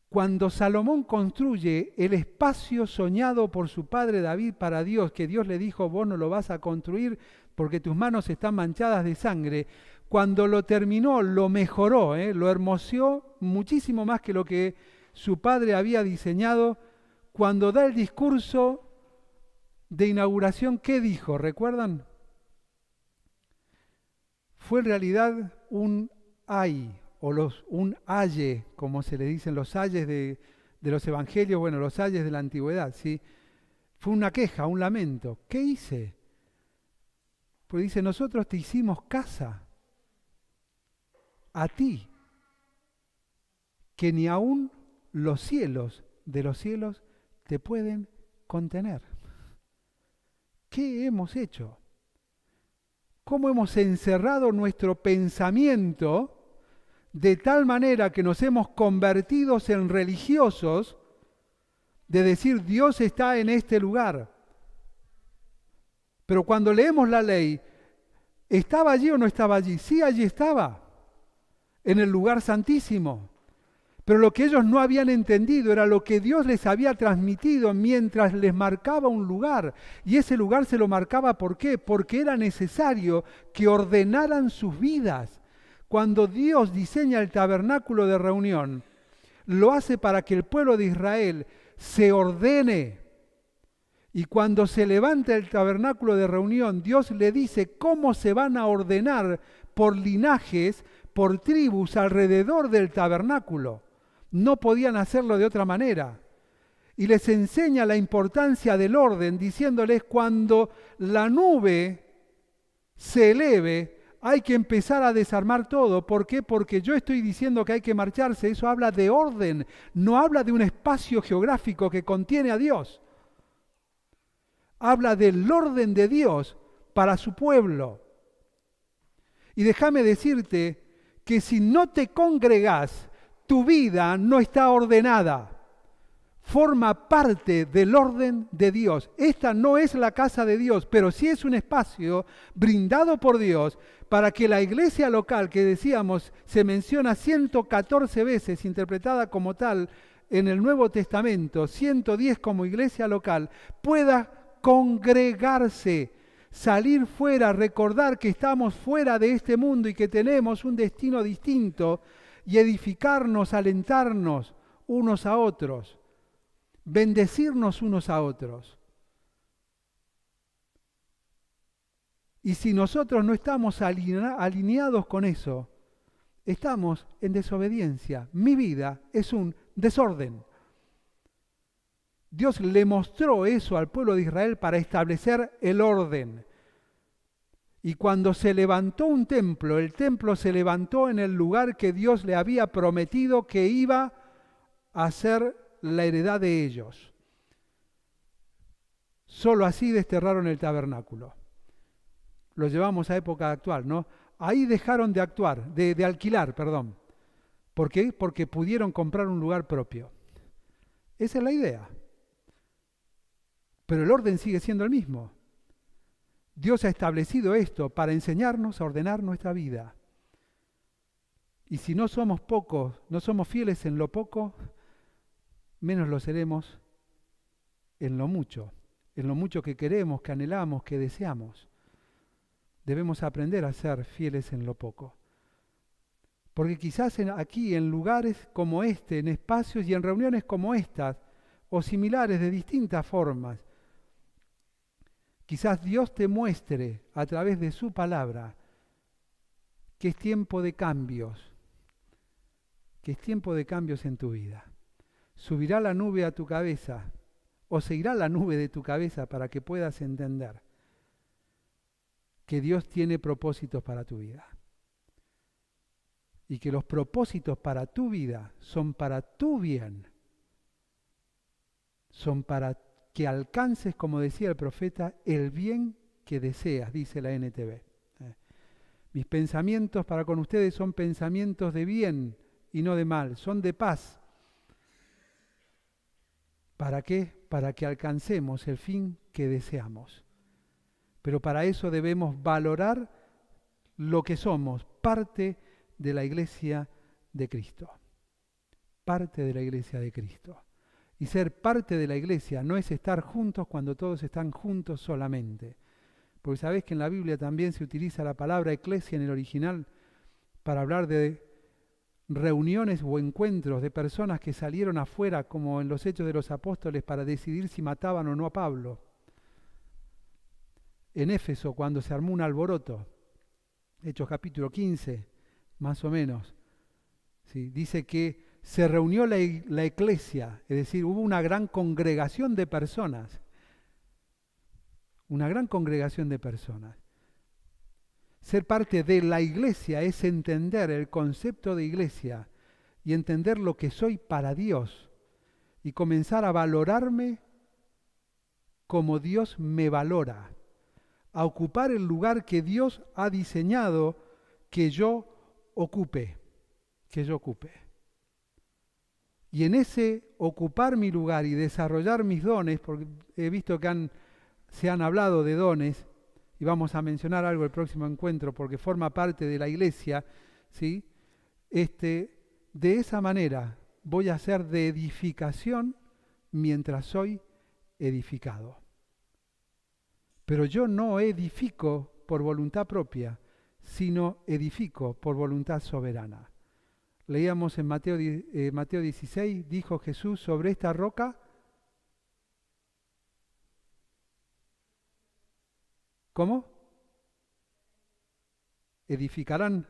Cuando Salomón construye el espacio soñado por su padre David para Dios, que Dios le dijo, vos no lo vas a construir porque tus manos están manchadas de sangre, cuando lo terminó, lo mejoró, lo hermoseó muchísimo más que lo que su padre había diseñado. Cuando da el discurso de inauguración, ¿qué dijo? ¿Recuerdan? Fue en realidad un ay, o un aye, como se le dicen los ayes de los evangelios, bueno, los ayes de la antigüedad, ¿sí? Fue una queja, un lamento. ¿Qué hice? Pues dice, nosotros te hicimos casa, a ti, que ni aún los cielos de los cielos te pueden contener. ¿Qué hemos hecho? ¿Cómo hemos encerrado nuestro pensamiento de tal manera que nos hemos convertido en religiosos de decir Dios está en este lugar? Pero cuando leemos la ley, ¿estaba allí o no estaba allí? Sí, allí estaba, en el lugar santísimo. Pero lo que ellos no habían entendido era lo que Dios les había transmitido mientras les marcaba un lugar. Y ese lugar se lo marcaba, ¿por qué? Porque era necesario que ordenaran sus vidas. Cuando Dios diseña el tabernáculo de reunión, lo hace para que el pueblo de Israel se ordene. Y cuando se levanta el tabernáculo de reunión, Dios le dice cómo se van a ordenar por linajes, por tribus alrededor del tabernáculo. No podían hacerlo de otra manera. Y les enseña la importancia del orden, diciéndoles cuando la nube se eleve, hay que empezar a desarmar todo. ¿Por qué? Porque yo estoy diciendo que hay que marcharse. Eso habla de orden, no habla de un espacio geográfico que contiene a Dios. Habla del orden de Dios para su pueblo. Y déjame decirte que si no te congregás, tu vida no está ordenada. Forma parte del orden de Dios. Esta no es la casa de Dios, pero sí es un espacio brindado por Dios para que la iglesia local, que decíamos, se menciona 114 veces, interpretada como tal en el Nuevo Testamento, 110 como iglesia local, pueda congregarse, salir fuera, recordar que estamos fuera de este mundo y que tenemos un destino distinto y edificarnos, alentarnos unos a otros, bendecirnos unos a otros. Y si nosotros no estamos alineados con eso, estamos en desobediencia. Mi vida es un desorden. Dios le mostró eso al pueblo de Israel para establecer el orden. Y cuando se levantó un templo, el templo se levantó en el lugar que Dios le había prometido que iba a ser la heredad de ellos. Solo así desterraron el tabernáculo. Lo llevamos a época actual, ¿no? ahí dejaron de actuar, de alquilar, perdón. ¿Por qué? Porque pudieron comprar un lugar propio. Esa es la idea. Pero el orden sigue siendo el mismo. Dios ha establecido esto para enseñarnos a ordenar nuestra vida. Y si no somos pocos, no somos fieles en lo poco, menos lo seremos en lo mucho que queremos, que anhelamos, que deseamos. Debemos aprender a ser fieles en lo poco. Porque quizás aquí, en lugares como este, en espacios y en reuniones como estas, o similares de distintas formas, quizás Dios te muestre a través de su palabra que es tiempo de cambios, que es tiempo de cambios en tu vida. Subirá la nube a tu cabeza, o se irá la nube de tu cabeza para que puedas entender que Dios tiene propósitos para tu vida. Y que los propósitos para tu vida son para tu bien. Son para que alcances, como decía el profeta, el bien que deseas, dice la NTV. Mis pensamientos para con ustedes son pensamientos de bien y no de mal, son de paz. ¿Para qué? Para que alcancemos el fin que deseamos. Pero para eso debemos valorar lo que somos, parte de la iglesia de Cristo. Parte de la iglesia de Cristo. Y ser parte de la iglesia no es estar juntos cuando todos están juntos solamente. Porque sabés que en la Biblia también se utiliza la palabra eclesia en el original para hablar de reuniones o encuentros de personas que salieron afuera, como en los Hechos de los Apóstoles, para decidir si mataban o no a Pablo. En Éfeso, cuando se armó un alboroto, Hechos capítulo 15, más o menos, ¿sí? Dice que se reunió la eclesia, es decir, hubo una gran congregación de personas. Una gran congregación de personas. Ser parte de la iglesia es entender el concepto de iglesia y entender lo que soy para Dios y comenzar a valorarme como Dios me valora, a ocupar el lugar que Dios ha diseñado que yo ocupe, Y en ese ocupar mi lugar y desarrollar mis dones, porque he visto que se han hablado de dones, y vamos a mencionar algo el próximo encuentro porque forma parte de la iglesia, ¿sí? De esa manera voy a ser de edificación mientras soy edificado. Pero yo no edifico por voluntad propia, sino edifico por voluntad soberana. Leíamos en Mateo 16, dijo Jesús, sobre esta roca, ¿cómo? Edificarán.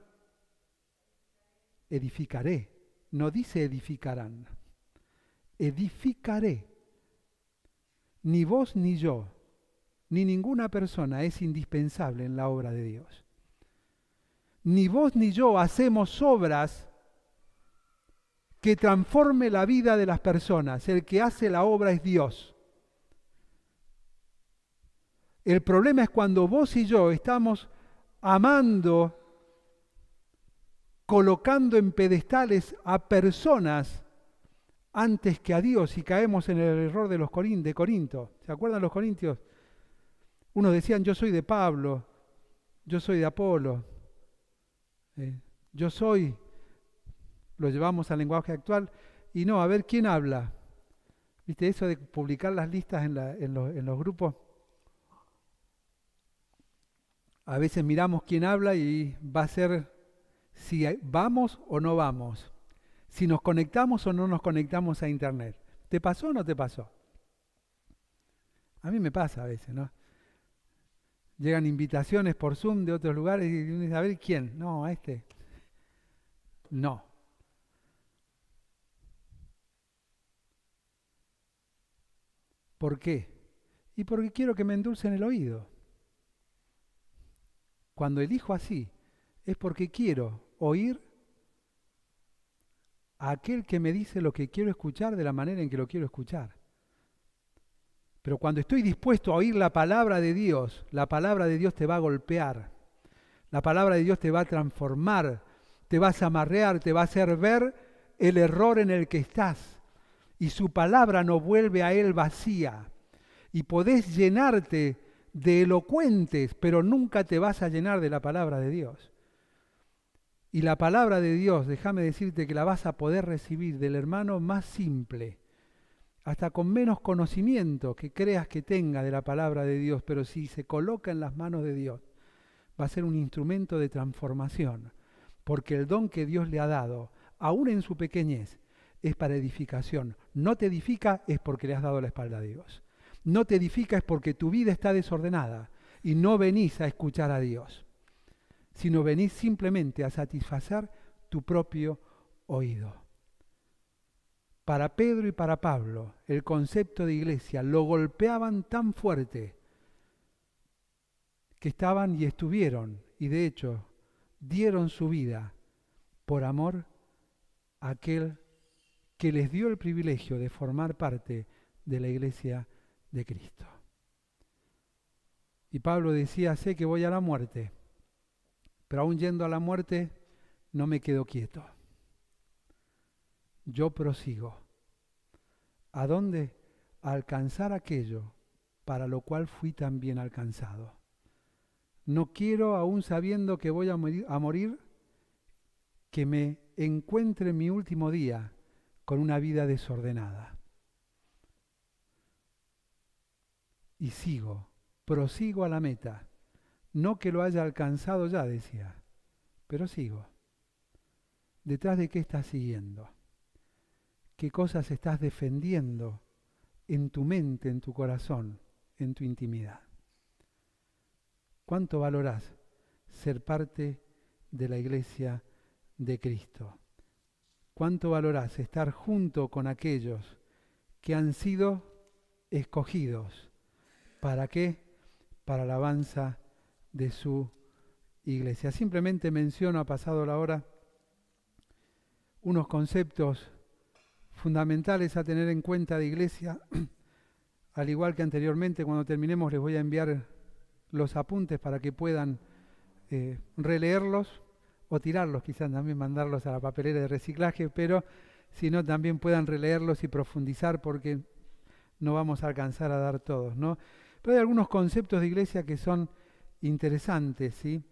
Edificaré. No dice edificarán. Edificaré. Ni vos ni yo, ni ninguna persona es indispensable en la obra de Dios. Ni vos ni yo hacemos obras que transforme la vida de las personas. El que hace la obra es Dios. El problema es cuando vos y yo estamos amando, colocando en pedestales a personas antes que a Dios y caemos en el error de de Corinto. ¿Se acuerdan los corintios? Unos decían, yo soy de Pablo, yo soy de Apolo, yo soy, lo llevamos al lenguaje actual, y no, a ver quién habla. ¿Viste eso de publicar las listas en los grupos? A veces miramos quién habla y va a ser si vamos o no vamos, si nos conectamos o no nos conectamos a internet. ¿Te pasó o no te pasó? A mí me pasa a veces, ¿no? Llegan invitaciones por Zoom de otros lugares y a ver quién. No, a este. No. ¿Por qué? Y porque quiero que me endulcen el oído. Cuando elijo así, es porque quiero oír a aquel que me dice lo que quiero escuchar de la manera en que lo quiero escuchar. Pero cuando estoy dispuesto a oír la palabra de Dios te va a golpear. La palabra de Dios te va a transformar, te va a zamarrear, te va a hacer ver el error en el que estás. Y su palabra no vuelve a él vacía. Y podés llenarte de elocuentes, pero nunca te vas a llenar de la palabra de Dios. Y la palabra de Dios, déjame decirte que la vas a poder recibir del hermano más simple, hasta con menos conocimiento que creas que tenga de la palabra de Dios, pero si se coloca en las manos de Dios, va a ser un instrumento de transformación, porque el don que Dios le ha dado, aún en su pequeñez, es para edificación. No te edifica es porque le has dado la espalda a Dios. No te edifica es porque tu vida está desordenada y no venís a escuchar a Dios, sino venís simplemente a satisfacer tu propio oído. Para Pedro y para Pablo, el concepto de iglesia lo golpeaban tan fuerte que estaban y estuvieron, y de hecho dieron su vida por amor a aquel que les dio el privilegio de formar parte de la iglesia de Cristo. Y Pablo decía, sé que voy a la muerte, pero aún yendo a la muerte no me quedo quieto. Yo prosigo. ¿A dónde? A alcanzar aquello para lo cual fui también alcanzado. No quiero, aún sabiendo que voy a morir, que me encuentre en mi último día con una vida desordenada. Y sigo, prosigo a la meta. No que lo haya alcanzado ya, decía, pero sigo. ¿Detrás de qué estás siguiendo? ¿Qué cosas estás defendiendo en tu mente, en tu corazón, en tu intimidad? ¿Cuánto valorás ser parte de la iglesia de Cristo? ¿Cuánto valorás estar junto con aquellos que han sido escogidos? ¿Para qué? Para la alabanza de su iglesia. Simplemente menciono, ha pasado la hora, unos conceptos fundamentales a tener en cuenta de iglesia. Al igual que anteriormente, cuando terminemos les voy a enviar los apuntes para que puedan releerlos o tirarlos, quizás también mandarlos a la papelera de reciclaje, pero si no también puedan releerlos y profundizar porque no vamos a alcanzar a dar todos, ¿no? Pero hay algunos conceptos de iglesia que son interesantes, ¿sí?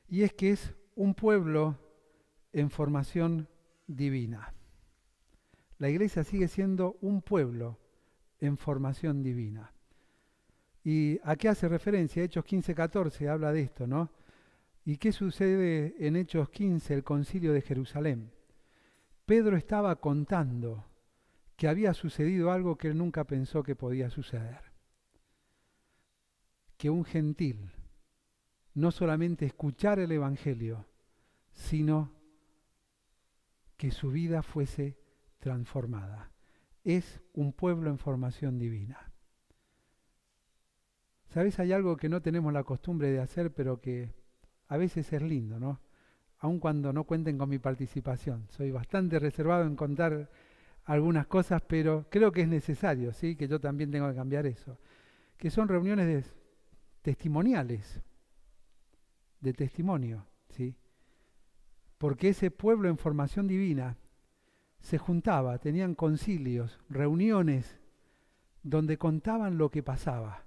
Y es que es un pueblo en formación divina. La iglesia sigue siendo un pueblo en formación divina. ¿Y a qué hace referencia? Hechos 15:14 habla de esto, ¿no? ¿Y qué sucede en Hechos 15, el concilio de Jerusalén? Pedro estaba contando que había sucedido algo que él nunca pensó que podía suceder. Que un gentil no solamente escuchara el Evangelio, sino que su vida fuese transformada. Es un pueblo en formación divina. ¿Sabes? Hay algo que no tenemos la costumbre de hacer, pero que a veces es lindo, ¿no? Aun cuando no cuenten con mi participación. Soy bastante reservado en contar algunas cosas, pero creo que es necesario, ¿sí? Que yo también tengo que cambiar eso. Que son reuniones testimoniales, de testimonio, ¿sí? Porque ese pueblo en formación divina se juntaba, tenían concilios, reuniones, donde contaban lo que pasaba.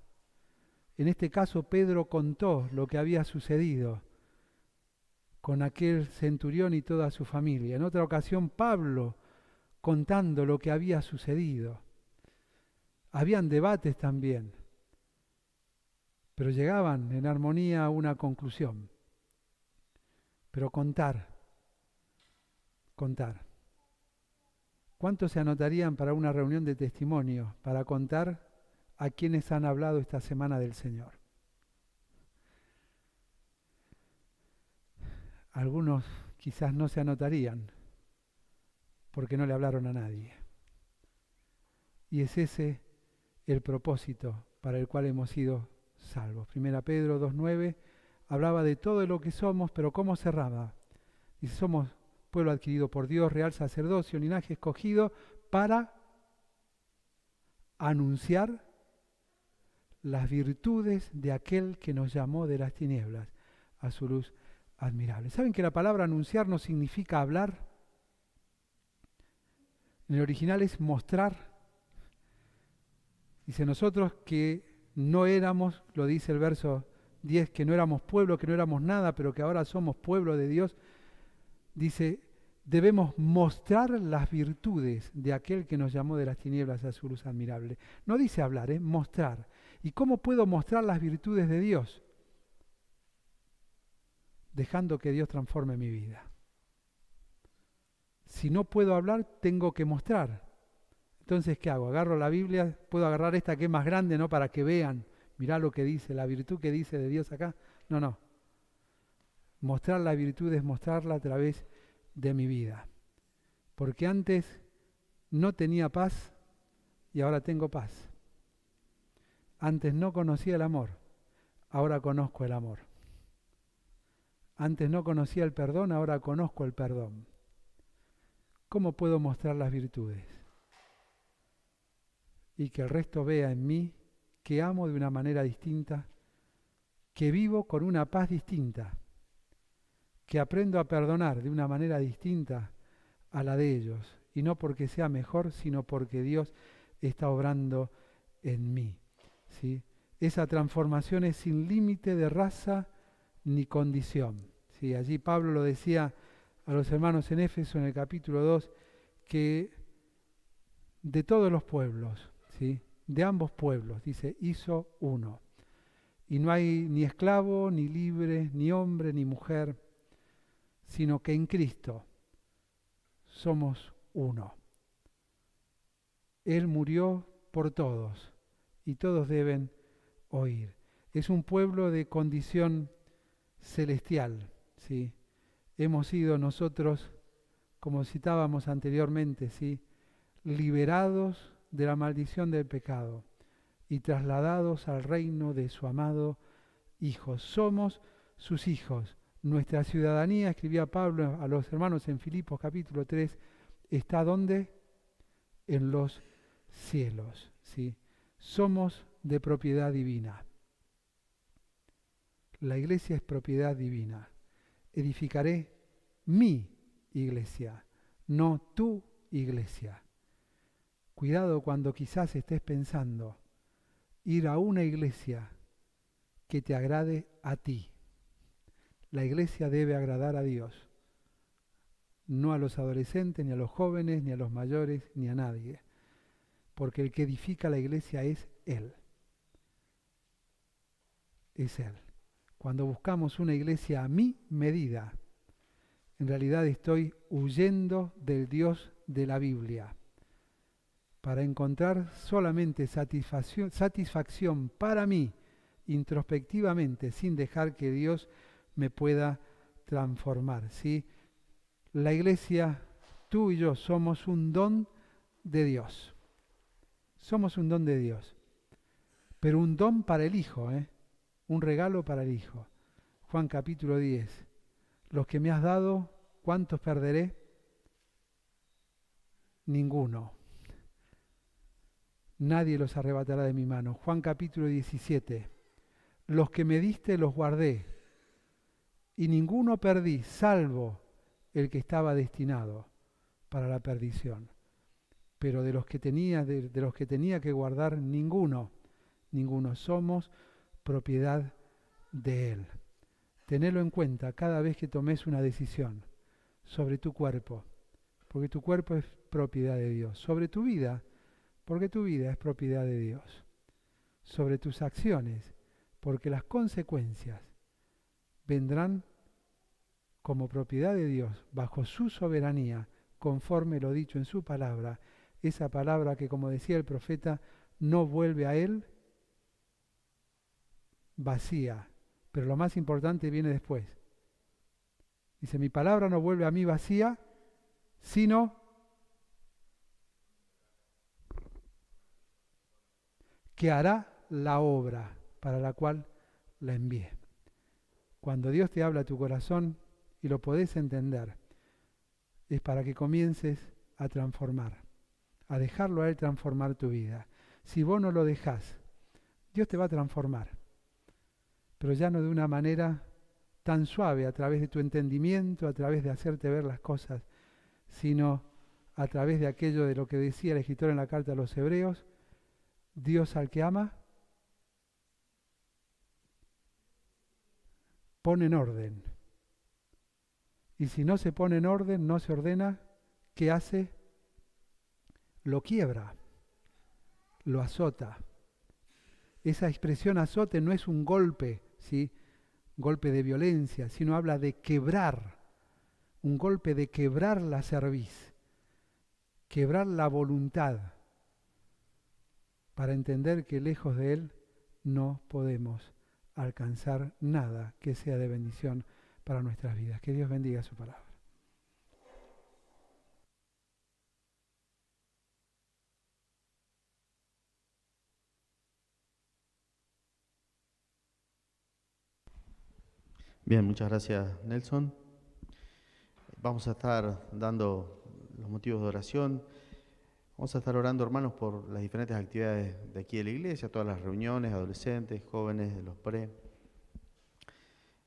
En este caso Pedro contó lo que había sucedido con aquel centurión y toda su familia. En otra ocasión Pablo contando lo que había sucedido. Habían debates también, pero llegaban en armonía a una conclusión. Pero contar. ¿Cuántos se anotarían para una reunión de testimonio, para contar a quienes han hablado esta semana del Señor? Algunos quizás no se anotarían porque no le hablaron a nadie. Y es ese el propósito para el cual hemos sido salvos. 1 Pedro 2:9 hablaba de todo lo que somos, pero ¿cómo cerraba? Dice, somos pueblo adquirido por Dios, real sacerdocio, linaje escogido, para anunciar las virtudes de aquel que nos llamó de las tinieblas a su luz admirable. ¿Saben que la palabra anunciar no significa hablar? En el original es mostrar. Dice nosotros que no éramos, lo dice el verso 10, que no éramos pueblo, que no éramos nada, pero que ahora somos pueblo de Dios. Dice, debemos mostrar las virtudes de aquel que nos llamó de las tinieblas a su luz admirable. No dice hablar, mostrar. ¿Y cómo puedo mostrar las virtudes de Dios? Dejando que Dios transforme mi vida. Si no puedo hablar, tengo que mostrar. Entonces, ¿qué hago? Agarro la Biblia, puedo agarrar esta que es más grande, ¿no? Para que vean, mirá lo que dice, la virtud que dice de Dios acá. No. Mostrar la virtud es mostrarla a través de mi vida. Porque antes no tenía paz y ahora tengo paz. Antes no conocía el amor, ahora conozco el amor. Antes no conocía el perdón, ahora conozco el perdón. ¿Cómo puedo mostrar las virtudes? Y que el resto vea en mí que amo de una manera distinta, que vivo con una paz distinta, que aprendo a perdonar de una manera distinta a la de ellos, y no porque sea mejor, sino porque Dios está obrando en mí. ¿Sí? Esa transformación es sin límite de raza ni condición. ¿Sí? Allí Pablo lo decía a los hermanos en Éfeso en el capítulo 2, que de todos los pueblos, ¿sí? De ambos pueblos, dice, hizo uno. Y no hay ni esclavo, ni libre, ni hombre, ni mujer, sino que en Cristo somos uno. Él murió por todos y todos deben oír. Es un pueblo de condición celestial, ¿sí? Hemos sido nosotros, como citábamos anteriormente, ¿sí? Liberados de la maldición del pecado y trasladados al reino de su amado Hijo. Somos sus hijos. Nuestra ciudadanía, escribía Pablo a los hermanos en Filipos capítulo 3, está ¿dónde? En los cielos, ¿sí? Somos de propiedad divina. La iglesia es propiedad divina. Edificaré mi iglesia, no tu iglesia. Cuidado cuando quizás estés pensando ir a una iglesia que te agrade a ti. La iglesia debe agradar a Dios, no a los adolescentes, ni a los jóvenes, ni a los mayores, ni a nadie. Porque el que edifica la iglesia es Él. Es Él. Cuando buscamos una iglesia a mi medida, en realidad estoy huyendo del Dios de la Biblia para encontrar solamente satisfacción para mí, introspectivamente, sin dejar que Dios me pueda transformar, ¿sí? La iglesia, tú y yo, somos un don de Dios. Somos un don de Dios. Pero un don para el Hijo, un regalo para el Hijo. Juan capítulo 10. Los que me has dado, ¿cuántos perderé? Ninguno. Nadie los arrebatará de mi mano. Juan capítulo 17. Los que me diste los guardé, y ninguno perdí, salvo el que estaba destinado para la perdición. Pero de los que tenía, de los que tenía que guardar, ninguno. Somos propiedad de Él. Tenelo en cuenta cada vez que tomes una decisión sobre tu cuerpo, porque tu cuerpo es propiedad de Dios. Sobre tu vida, porque tu vida es propiedad de Dios. Sobre tus acciones, porque las consecuencias vendrán como propiedad de Dios, bajo su soberanía, conforme lo dicho en su palabra, esa palabra que, como decía el profeta, no vuelve a Él vacía, pero lo más importante viene después. Dice, mi palabra no vuelve a mí vacía, sino que hará la obra para la cual la envié. Cuando Dios te habla a tu corazón y lo podés entender, es para que comiences a transformar, a dejarlo a Él transformar tu vida. Si vos no lo dejás, Dios te va a transformar, pero ya no de una manera tan suave a través de tu entendimiento, a través de hacerte ver las cosas, sino a través de aquello de lo que decía el escritor en la carta a los Hebreos, Dios al que ama, pone en orden. Y si no se pone en orden, no se ordena, ¿qué hace? Lo quiebra, lo azota. Esa expresión azote no es un golpe, ¿sí? Golpe de violencia, sino habla de quebrar, un golpe de quebrar la cerviz, quebrar la voluntad, para entender que lejos de Él no podemos alcanzar nada que sea de bendición para nuestras vidas. Que Dios bendiga su palabra. Bien, muchas gracias, Nelson. Vamos a estar dando los motivos de oración. Vamos a estar orando, hermanos, por las diferentes actividades de aquí de la iglesia, todas las reuniones, adolescentes, jóvenes, de los pre.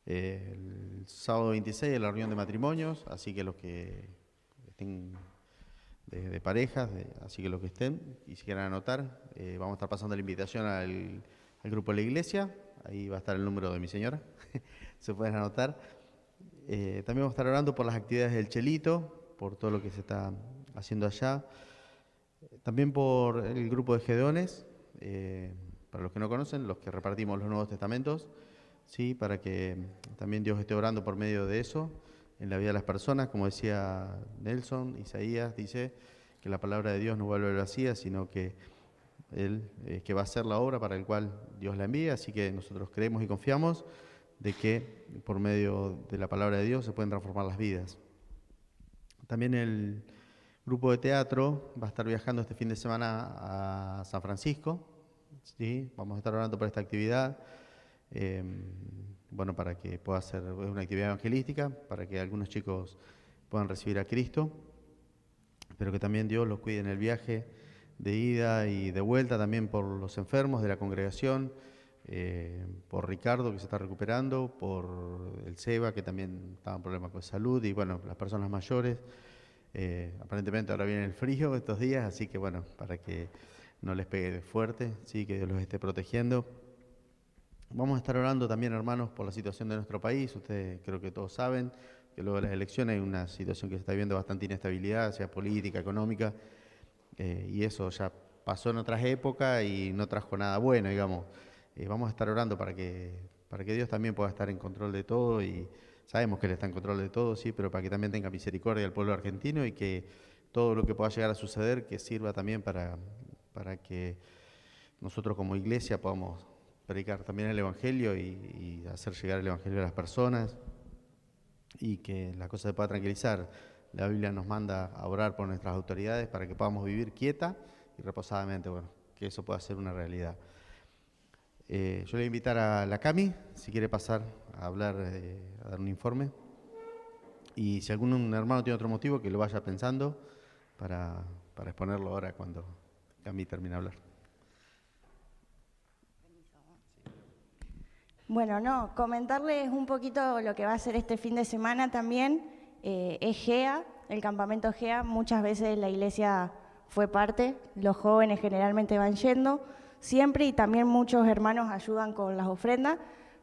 El sábado 26 es la reunión de matrimonios, así que los que estén de parejas, así que los que estén y si quieren anotar, vamos a estar pasando la invitación al grupo de la iglesia. Ahí va a estar el número de mi señora, se pueden anotar. También vamos a estar orando por las actividades del Chelito, por todo lo que se está haciendo allá. También por el grupo de Gedeones, para los que no conocen, los que repartimos los Nuevos Testamentos, ¿sí? Para que también Dios esté orando por medio de eso en la vida de las personas. Como decía Nelson, Isaías dice que la palabra de Dios no vuelve vacía, sino que Él que va a hacer la obra para el cual Dios la envía. Así que nosotros creemos y confiamos de que por medio de la palabra de Dios se pueden transformar las vidas. También el grupo de teatro va a estar viajando este fin de semana a San Francisco, ¿sí? Vamos a estar orando por esta actividad, bueno, para que pueda ser una actividad evangelística, para que algunos chicos puedan recibir a Cristo, pero que también Dios los cuide en el viaje de ida y de vuelta, también por los enfermos de la congregación, por Ricardo, que se está recuperando, por el Seba, que también estaba en problemas con salud, y bueno, las personas mayores. Aparentemente ahora viene el frío estos días, así que bueno, para que no les pegue fuerte, sí, que Dios los esté protegiendo. Vamos a estar orando también, hermanos, por la situación de nuestro país. Ustedes creo que todos saben que luego de las elecciones hay una situación que se está viendo bastante inestabilidad, sea política, económica, y eso ya pasó en otras épocas y no trajo nada bueno, digamos. Vamos a estar orando para que Dios también pueda estar en control de todo, y sabemos que Él está en control de todo, sí, pero para que también tenga misericordia del pueblo argentino y que todo lo que pueda llegar a suceder, que sirva también para que nosotros como iglesia podamos predicar también el Evangelio y hacer llegar el Evangelio a las personas y que la cosa se pueda tranquilizar. La Biblia nos manda a orar por nuestras autoridades para que podamos vivir quieta y reposadamente, bueno, que eso pueda ser una realidad. Yo le voy a invitar a la Cami, si quiere pasar a hablar, a dar un informe. Y si algún hermano tiene otro motivo, que lo vaya pensando para exponerlo ahora cuando Cami termine de hablar. Bueno, comentarles un poquito lo que va a ser este fin de semana también. Es GEA, el campamento GEA. Muchas veces la iglesia fue parte, los jóvenes generalmente van yendo siempre, y también muchos hermanos ayudan con las ofrendas.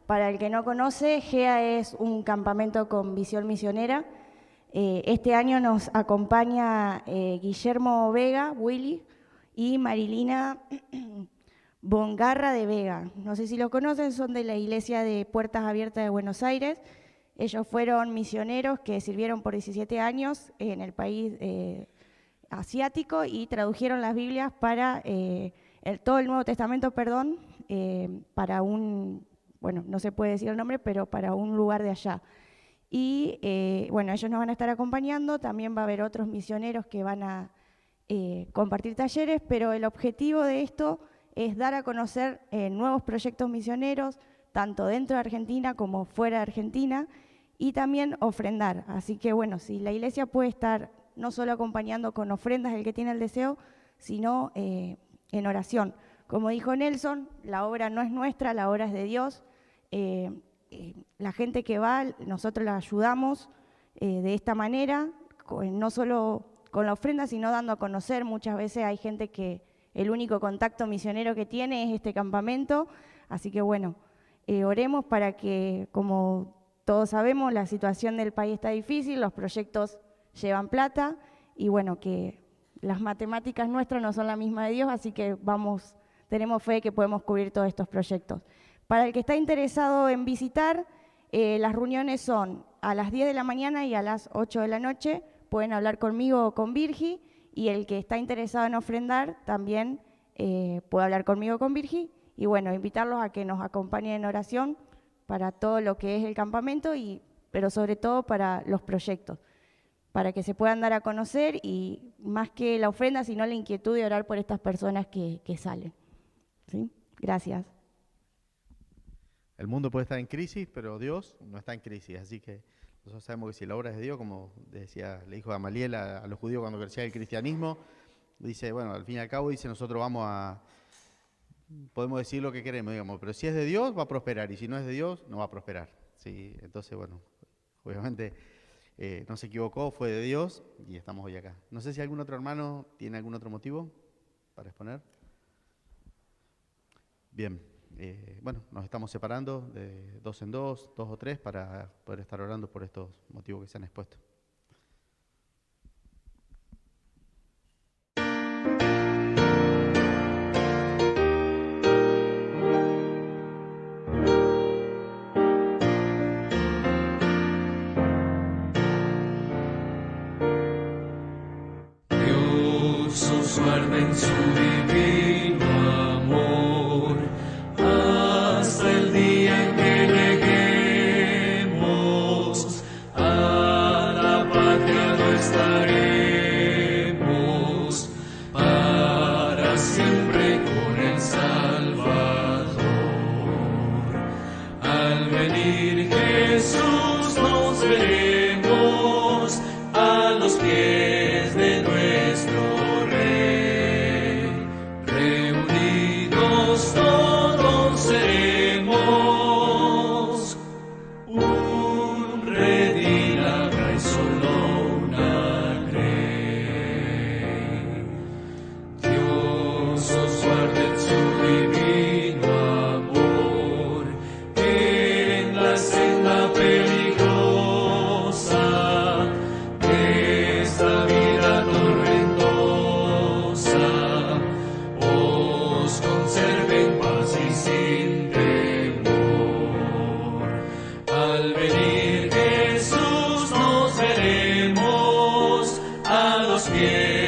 Para el que no conoce, GEA es un campamento con visión misionera. Este año nos acompaña Guillermo Vega, Willy, y Marilina Bongarra de Vega. No sé si lo conocen, son de la iglesia de Puertas Abiertas de Buenos Aires. Ellos fueron misioneros que sirvieron por 17 años en el país asiático y tradujeron las Biblias para todo el Nuevo Testamento, para un, bueno, no se puede decir el nombre, pero para un lugar de allá. Y bueno, ellos nos van a estar acompañando. También va a haber otros misioneros que van a compartir talleres, pero el objetivo de esto es dar a conocer nuevos proyectos misioneros, tanto dentro de Argentina como fuera de Argentina, y también ofrendar. Así que bueno, si la iglesia puede estar no solo acompañando con ofrendas el que tiene el deseo, sino en oración. Como dijo Nelson, la obra no es nuestra, la obra es de Dios. la gente que va, nosotros la ayudamos de esta manera, no solo con la ofrenda, sino dando a conocer. Muchas veces hay gente que el único contacto misionero que tiene es este campamento, así que bueno, oremos para que, como todos sabemos, la situación del país está difícil, los proyectos llevan plata y bueno, que las matemáticas nuestras no son la misma de Dios, así que tenemos fe que podemos cubrir todos estos proyectos. Para el que está interesado en visitar, las reuniones son a las 10 de la mañana y a las 8 de la noche. Pueden hablar conmigo o con Virgi, y el que está interesado en ofrendar también puede hablar conmigo o con Virgi. Y bueno, invitarlos a que nos acompañen en oración para todo lo que es el campamento, pero sobre todo para los proyectos, para que se puedan dar a conocer y más que la ofrenda, sino la inquietud de orar por estas personas que salen. ¿Sí? Gracias. El mundo puede estar en crisis, pero Dios no está en crisis, así que nosotros sabemos que si la obra es de Dios, como le dijo Gamaliel a los judíos cuando crecía el cristianismo, dice, bueno, al fin y al cabo dice, nosotros podemos decir lo que queremos, digamos, pero si es de Dios va a prosperar, y si no es de Dios no va a prosperar. ¿Sí? Entonces, bueno, obviamente no se equivocó, fue de Dios y estamos hoy acá. No sé si algún otro hermano tiene algún otro motivo para exponer. Bien. Bueno, nos estamos separando de 2 en 2, 2 o 3 para poder estar orando por estos motivos que se han expuesto. Dios os guarde en su divino amor, hasta el día en que lleguemos a la patria, no estaremos para siempre con el Salvador. Al venir Jesús nos veremos a los pies de nuestro Rey. Reunidos todos seremos un redil, habrá y solo una grey. Dios os guarde en su divino amor, en la senda peligrosa de esta vida tormentosa, os conserve en paz y sin temor. Al venir Jesús nos veremos a los pies